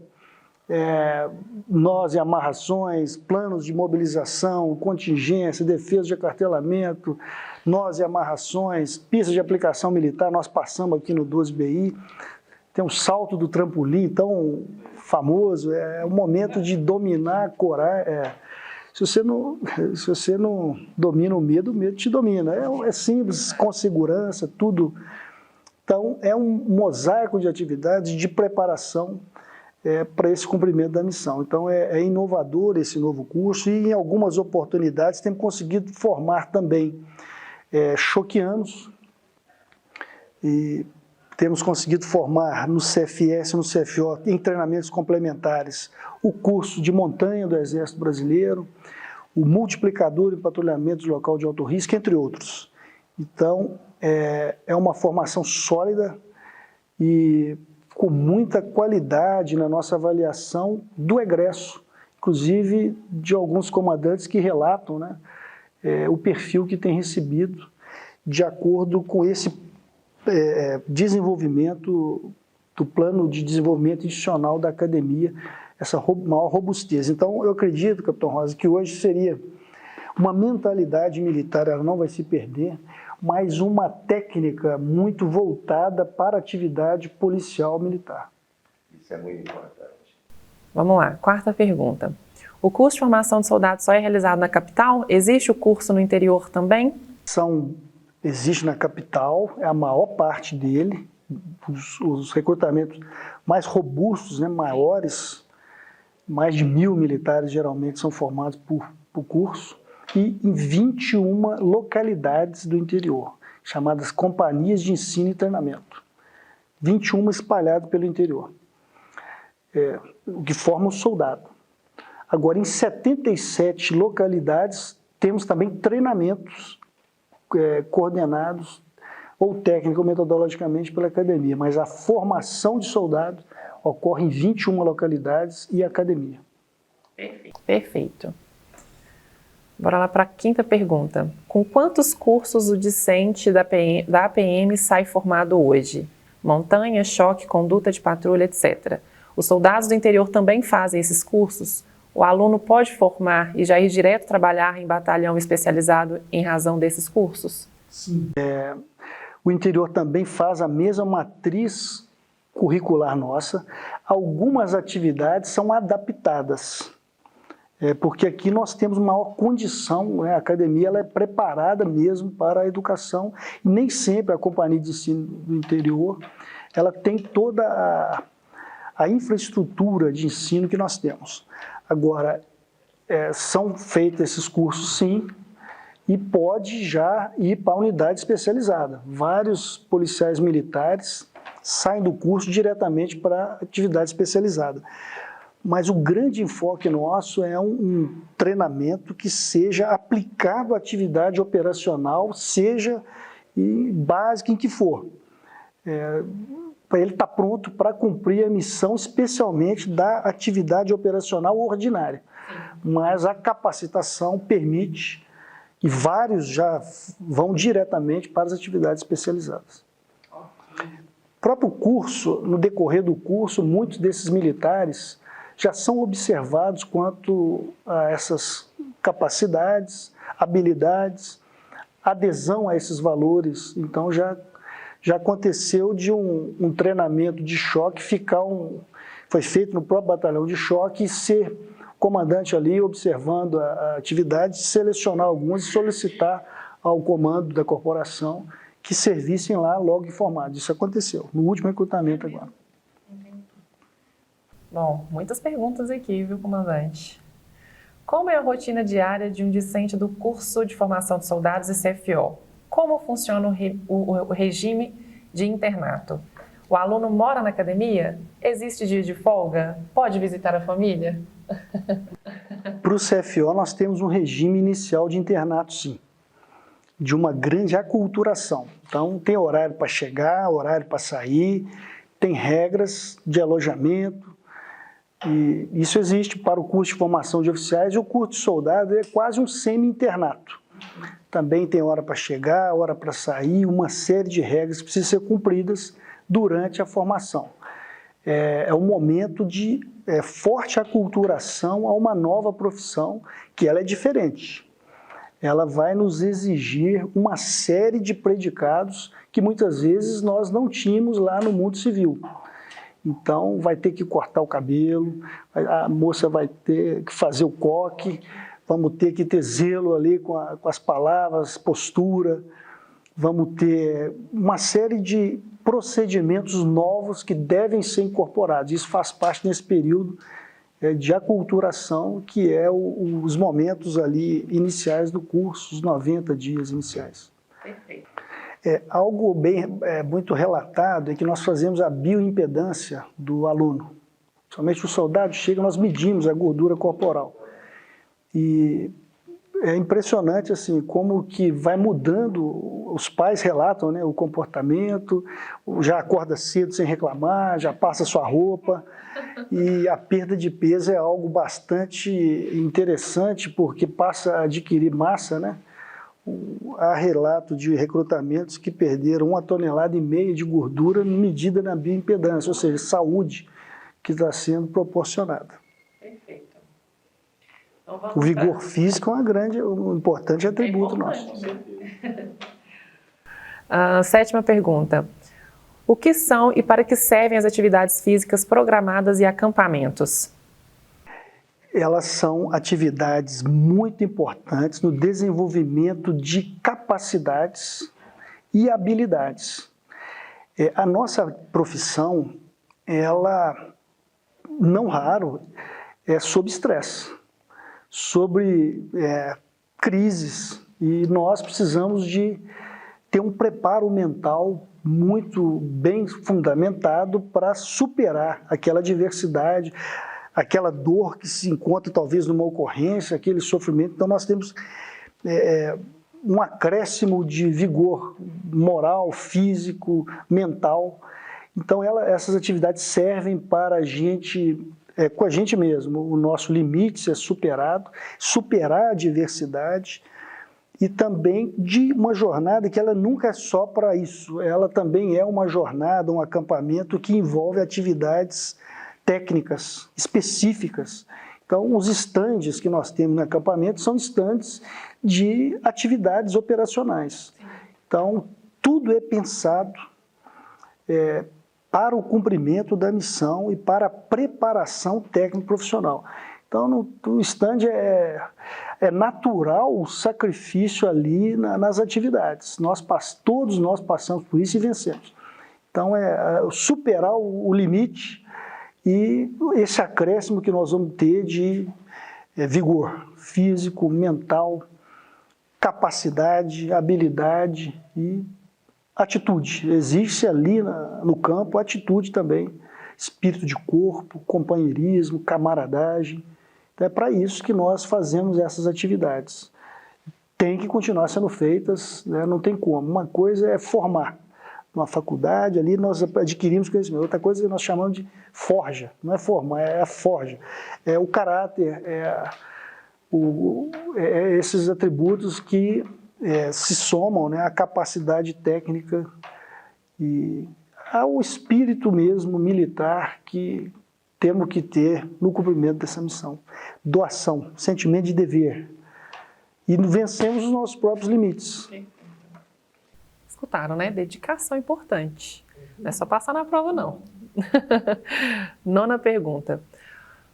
nós e amarrações, planos de mobilização, contingência, defesa de acartelamento, nós e amarrações, pistas de aplicação militar. Nós passamos aqui no 12BI, tem um salto do trampolim tão famoso, é um momento de dominar a coragem. Se você não domina o medo te domina. É simples, com segurança, tudo. Então, é um mosaico de atividades de preparação para esse cumprimento da missão. Então, é inovador esse novo curso, e em algumas oportunidades temos conseguido formar também choquianos, e temos conseguido formar no CFS, no CFO, em treinamentos complementares, o curso de montanha do Exército Brasileiro, o multiplicador em patrulhamento local de alto risco, entre outros. Então, é uma formação sólida e com muita qualidade na nossa avaliação do egresso, inclusive de alguns comandantes que relatam, né, o perfil que tem recebido de acordo com esse desenvolvimento do plano de desenvolvimento institucional da academia, essa maior robustez. Então, eu acredito, Capitão Rosa, que hoje seria uma mentalidade militar, ela não vai se perder, mas uma técnica muito voltada para a atividade policial militar. Isso é muito importante. Vamos lá, quarta pergunta. O curso de formação de soldados só é realizado na capital? Existe o curso no interior também? Existe na capital, é a maior parte dele, os recrutamentos mais robustos, né, maiores, mais de 1.000 militares geralmente são formados por curso, e em 21 localidades do interior, chamadas companhias de ensino e treinamento. 21 espalhadas pelo interior, o que forma o soldado. Agora, em 77 localidades, temos também treinamentos coordenados ou técnico ou metodologicamente pela academia, mas a formação de soldados ocorre em 21 localidades e academia. Perfeito. Bora lá para a quinta pergunta. Com quantos cursos o discente da APM sai formado hoje? Montanha, choque, conduta de patrulha, etc. Os soldados do interior também fazem esses cursos? O aluno pode formar e já ir direto trabalhar em batalhão especializado em razão desses cursos? Sim. O interior também faz a mesma matriz curricular nossa. Algumas atividades são adaptadas, porque aqui nós temos maior condição, né? A academia ela é preparada mesmo para a educação, e nem sempre a companhia de ensino do interior ela tem toda a infraestrutura de ensino que nós temos. Agora, são feitos esses cursos, sim, e pode já ir para a unidade especializada. Vários policiais militares saem do curso diretamente para a atividade especializada. Mas o grande enfoque nosso é um treinamento que seja aplicado à atividade operacional, seja básica em que for. Para ele estar pronto para cumprir a missão, especialmente da atividade operacional ordinária. Mas a capacitação permite E vários já vão diretamente para as atividades especializadas. O próprio curso, no decorrer do curso, muitos desses militares já são observados quanto a essas capacidades, habilidades, adesão a esses valores. Então já aconteceu de um treinamento de choque foi feito no próprio batalhão de choque e ser comandante ali observando a atividade, selecionar alguns e solicitar ao comando da corporação que servissem lá logo informados. Isso aconteceu no último recrutamento agora. Bom, muitas perguntas aqui, viu, comandante? Como é a rotina diária de um discente do curso de formação de soldados e CFO? Como funciona o regime de internato? O aluno mora na academia? Existe dia de folga? Pode visitar a família? Para o CFO, nós temos um regime inicial de internato, sim, de uma grande aculturação. Então, tem horário para chegar, horário para sair, tem regras de alojamento, e isso existe para o curso de formação de oficiais, e o curso de soldado é quase um semi-internato. Também tem hora para chegar, hora para sair, uma série de regras que precisam ser cumpridas durante a formação. É um momento de forte aculturação a uma nova profissão, que ela é diferente. Ela vai nos exigir uma série de predicados que muitas vezes nós não tínhamos lá no mundo civil. Então, vai ter que cortar o cabelo, a moça vai ter que fazer o coque, vamos ter que ter zelo ali com as palavras, postura, vamos ter uma série de procedimentos novos que devem ser incorporados. Isso faz parte desse período de aculturação, que é os momentos ali iniciais do curso, os 90 dias iniciais. Perfeito. Algo muito relatado é que nós fazemos a bioimpedância do aluno. Somente o soldado chega, nós medimos a gordura corporal. E é impressionante assim, como que vai mudando, os pais relatam, né, o comportamento, já acorda cedo sem reclamar, já passa sua roupa, e a perda de peso é algo bastante interessante, porque passa a adquirir massa, né? Há relato de recrutamentos que perderam 1,5 tonelada de gordura medida na bioimpedância, ou seja, saúde que está sendo proporcionada. Perfeito. Então, vamos O vigor físico é um importante atributo nosso. Sétima pergunta. O que são e para que servem as atividades físicas programadas e acampamentos? Elas são atividades muito importantes no desenvolvimento de capacidades e habilidades. A nossa profissão, ela, não raro, é sob estresse, sobre crises, e nós precisamos de ter um preparo mental muito bem fundamentado para superar aquela adversidade, aquela dor que se encontra talvez numa ocorrência, aquele sofrimento. Então nós temos um acréscimo de vigor moral, físico, mental. Então essas atividades servem para a gente, com a gente mesmo, o nosso limite ser superado, superar a adversidade, e também de uma jornada que ela nunca é só para isso, ela também é uma jornada, um acampamento que envolve atividades técnicas específicas. Então, os estandes que nós temos no acampamento são estandes de atividades operacionais. Então, tudo é pensado para o cumprimento da missão e para a preparação técnico-profissional. Então, no stand é natural o sacrifício ali nas atividades. Todos nós passamos por isso e vencemos. Então, superar o limite e esse acréscimo que nós vamos ter de vigor físico, mental, capacidade, habilidade e atitude. Existe ali no campo atitude também, espírito de corpo, companheirismo, camaradagem. Então é para isso que nós fazemos essas atividades. Tem que continuar sendo feitas, né? Não tem como. Uma coisa é formar. Numa faculdade, ali nós adquirimos conhecimento. Outra coisa nós chamamos de forja. Não é formar, é a forja. É o caráter, é esses atributos que se somam, né, à capacidade técnica e ao espírito mesmo militar que temos que ter no cumprimento dessa missão. Doação, sentimento de dever. E vencemos os nossos próprios limites. Escutaram, né? Dedicação importante. Não é só passar na prova, não. Nona pergunta.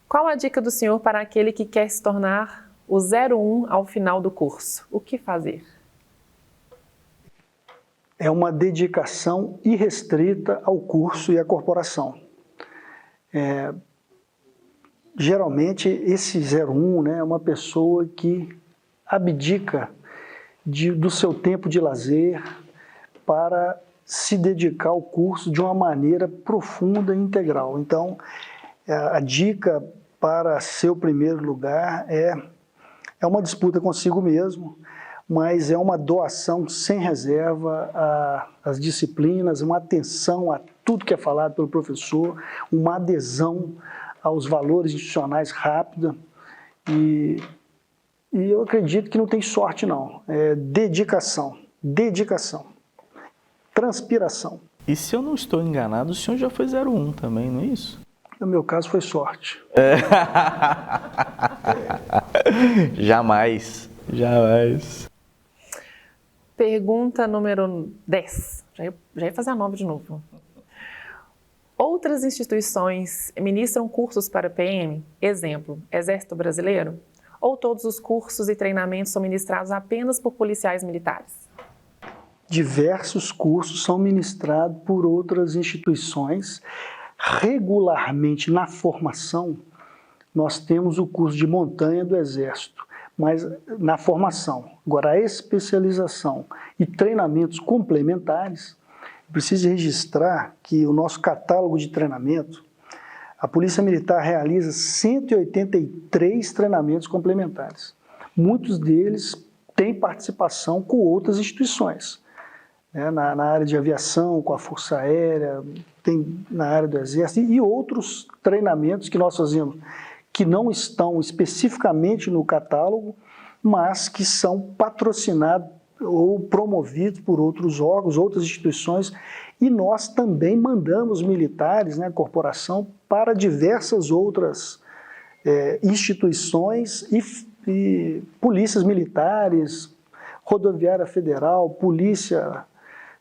Qual a dica do senhor para aquele que quer se tornar o 01 ao final do curso? O que fazer? É uma dedicação irrestrita ao curso e à corporação. Geralmente, esse 01, né, é uma pessoa que abdica do seu tempo de lazer para se dedicar ao curso de uma maneira profunda e integral. Então, a dica para ser o primeiro lugar é uma disputa consigo mesmo, mas é uma doação sem reserva às disciplinas, uma atenção a tudo que é falado pelo professor, uma adesão aos valores institucionais rápida e eu acredito que não tem sorte não, é dedicação, transpiração. E se eu não estou enganado, o senhor já foi 01 também, não é isso? No meu caso foi sorte. Jamais. Pergunta número 10. Já ia fazer a 9 de novo. Outras instituições ministram cursos para PM? Exemplo, Exército Brasileiro? Ou todos os cursos e treinamentos são ministrados apenas por policiais militares? Diversos cursos são ministrados por outras instituições. Regularmente, na formação, nós temos o curso de montanha do Exército, mas na formação. Agora, a especialização e treinamentos complementares, preciso registrar que o nosso catálogo de treinamento, a Polícia Militar realiza 183 treinamentos complementares. Muitos deles têm participação com outras instituições, né, na área de aviação, com a Força Aérea, tem na área do Exército e outros treinamentos que nós fazemos que não estão especificamente no catálogo, mas que são patrocinados ou promovidos por outros órgãos, outras instituições, e nós também mandamos militares, né, a corporação, para diversas outras instituições e polícias militares, rodoviária federal, polícia,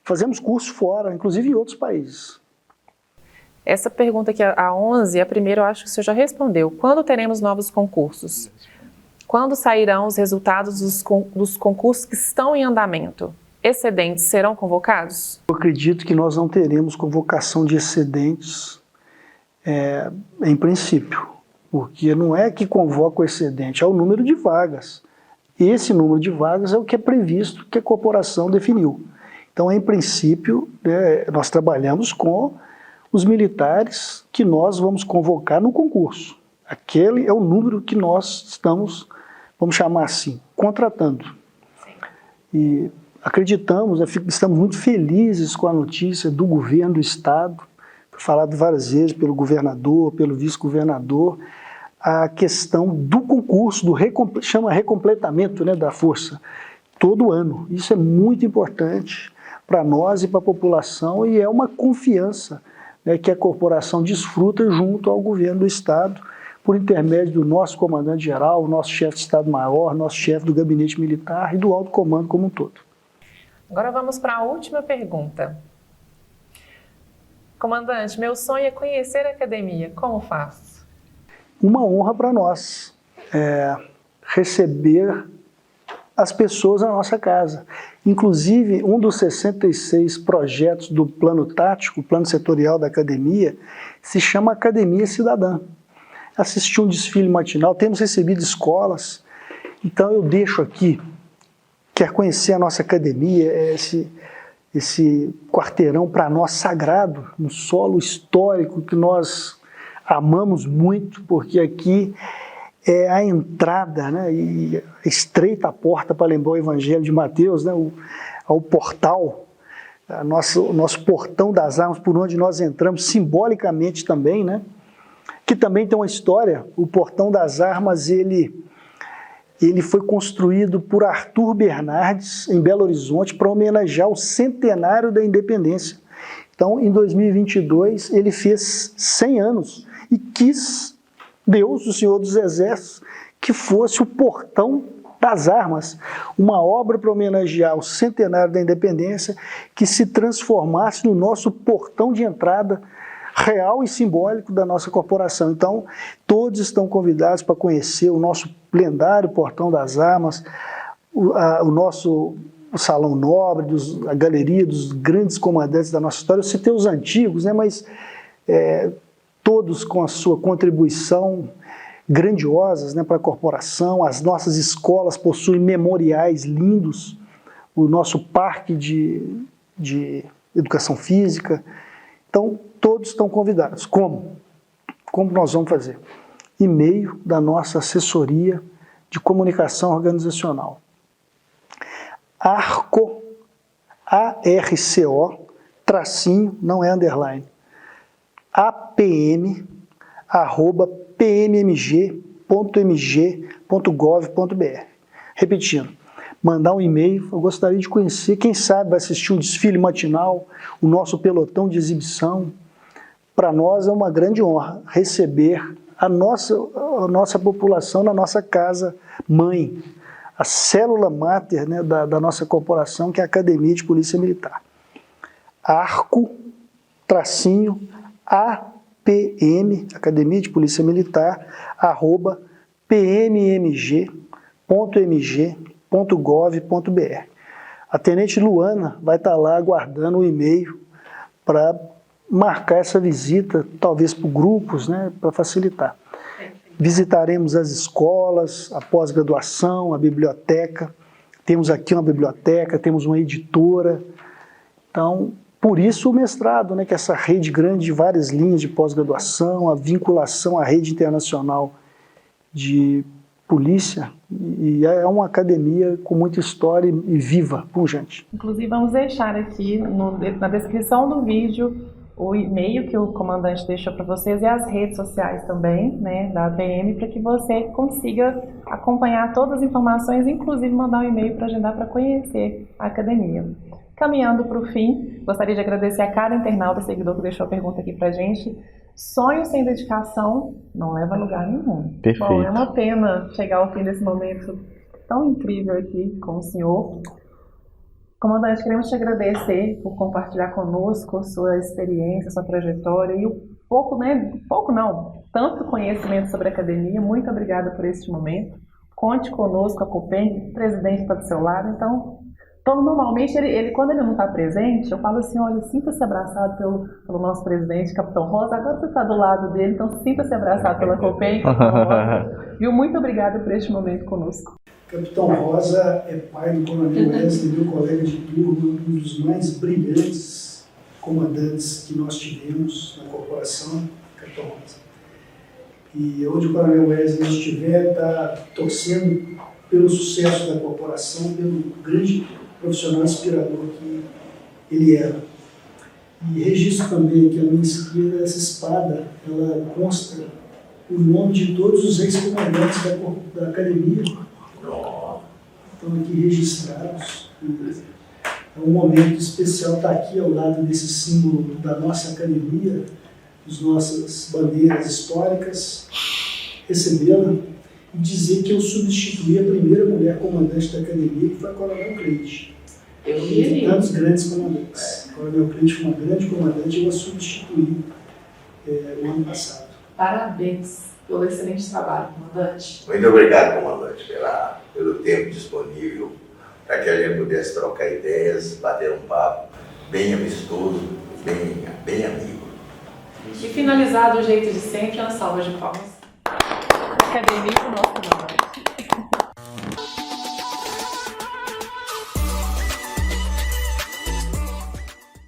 fazemos curso fora, inclusive em outros países. Essa pergunta aqui, a 11, a primeira eu acho que o senhor já respondeu. Quando teremos novos concursos? Quando sairão os resultados dos concursos que estão em andamento? Excedentes serão convocados? Eu acredito que nós não teremos convocação de excedentes em princípio, porque não é que convoca o excedente, é o número de vagas. Esse número de vagas é o que é previsto, que a corporação definiu. Então, em princípio, nós trabalhamos com os militares que nós vamos convocar no concurso. Aquele é o número que nós estamos, vamos chamar assim, contratando. Sim. E acreditamos, estamos muito felizes com a notícia do governo do Estado, foi falado várias vezes pelo governador, pelo vice-governador, a questão do concurso, chama recompletamento, né, da força, todo ano. Isso é muito importante para nós e para a população e é uma confiança, né, que a corporação desfruta junto ao governo do Estado, por intermédio do nosso comandante-geral, nosso chefe de Estado-Maior, nosso chefe do gabinete militar e do alto comando como um todo. Agora vamos para a última pergunta. Comandante, meu sonho é conhecer a academia, como faço? Uma honra para nós receber as pessoas na nossa casa. Inclusive, um dos 66 projetos do plano tático, plano setorial da academia, se chama Academia Cidadã. Assisti um desfile matinal, temos recebido escolas, então eu deixo aqui, quer conhecer a nossa academia, esse quarteirão para nós sagrado, um solo histórico que nós amamos muito, porque aqui é a entrada, né, e estreita a porta para lembrar o Evangelho de Mateus, né, ao portal, o nosso portão das armas por onde nós entramos, simbolicamente também, né, que também tem uma história. O portão das armas, ele ele foi construído por Arthur Bernardes, em Belo Horizonte, para homenagear o centenário da independência. Então, em 2022, ele fez 100 anos e quis Deus, o Senhor dos Exércitos, que fosse o portão das armas, uma obra para homenagear o centenário da independência que se transformasse no nosso portão de entrada real e simbólico da nossa corporação. Então, todos estão convidados para conhecer o nosso lendário portão das armas, o nosso salão nobre, a galeria dos grandes comandantes da nossa história. Eu citei os antigos, né, mas todos com a sua contribuição grandiosas, né, para a corporação. As nossas escolas possuem memoriais lindos, o nosso parque de educação física. Então, todos estão convidados. Como? Como nós vamos fazer? E-mail da nossa assessoria de comunicação organizacional. ARCO, A-R-C-O, tracinho, não é underline, apm@pmmg.mg.gov.br. Repetindo, mandar um e-mail. Eu gostaria de conhecer, quem sabe vai assistir um desfile matinal, o nosso pelotão de exibição. Para nós é uma grande honra receber a nossa população na nossa casa mãe, a célula máter, né, da nossa corporação, que é a Academia de Polícia Militar. ARCO, tracinho, APM, Academia de Polícia Militar, @pmmg.mg.gov.br. A Tenente Luana vai estar lá aguardando o e-mail para marcar essa visita, talvez por grupos, né, para facilitar. Visitaremos as escolas, a pós-graduação, a biblioteca. Temos aqui uma biblioteca, temos uma editora. Então, por isso o mestrado, né, que é essa rede grande de várias linhas de pós-graduação, a vinculação à rede internacional de polícia, e é uma academia com muita história e viva, pujante. Inclusive, vamos deixar aqui na descrição do vídeo o e-mail que o comandante deixou para vocês e as redes sociais também, né, da APM, para que você consiga acompanhar todas as informações, inclusive mandar um e-mail para agendar para conhecer a academia. Caminhando para o fim, gostaria de agradecer a cada internauta, seguidor que deixou a pergunta aqui para a gente. Sonho sem dedicação não leva a lugar nenhum. Perfeito. Bom, é uma pena chegar ao fim desse momento tão incrível aqui com o senhor. Comandante, queremos te agradecer por compartilhar conosco sua experiência, sua trajetória e o tanto conhecimento sobre a academia. Muito obrigada por este momento. Conte conosco, a Copeng, o presidente está do seu lado. Então, normalmente, ele quando ele não está presente, eu falo assim, olha, sinta-se abraçado pelo nosso presidente, Capitão Rosa. Agora você está do lado dele, então sinta-se abraçado pela Copeng, Capitão Rosa. Viu? Muito obrigada por este momento conosco. Capitão Rosa é pai do Coronel Wesley, meu colega de turma, um dos mais brilhantes comandantes que nós tivemos na corporação, Capitão Rosa. E onde o Coronel Wesley estiver, está torcendo pelo sucesso da corporação, pelo grande profissional inspirador que ele era. E registro também que a minha esquerda, essa espada, ela consta o nome de todos os ex-comandantes da academia. Estão aqui registrados. É um momento especial estar aqui ao lado desse símbolo da nossa academia, das nossas bandeiras históricas, recebê-la e dizer que eu substituí a primeira mulher comandante da academia, que foi a Coronel Cleide. Entre tantos grandes comandantes. A Coronel Cleide foi uma grande comandante e eu a substituí o ano passado. Parabéns pelo excelente trabalho, comandante. Muito obrigado, comandante, pelo tempo disponível para que a gente pudesse trocar ideias, bater um papo bem amistoso, bem amigo. E finalizar do jeito de sempre, uma salva de palmas. Academia do nosso comandante.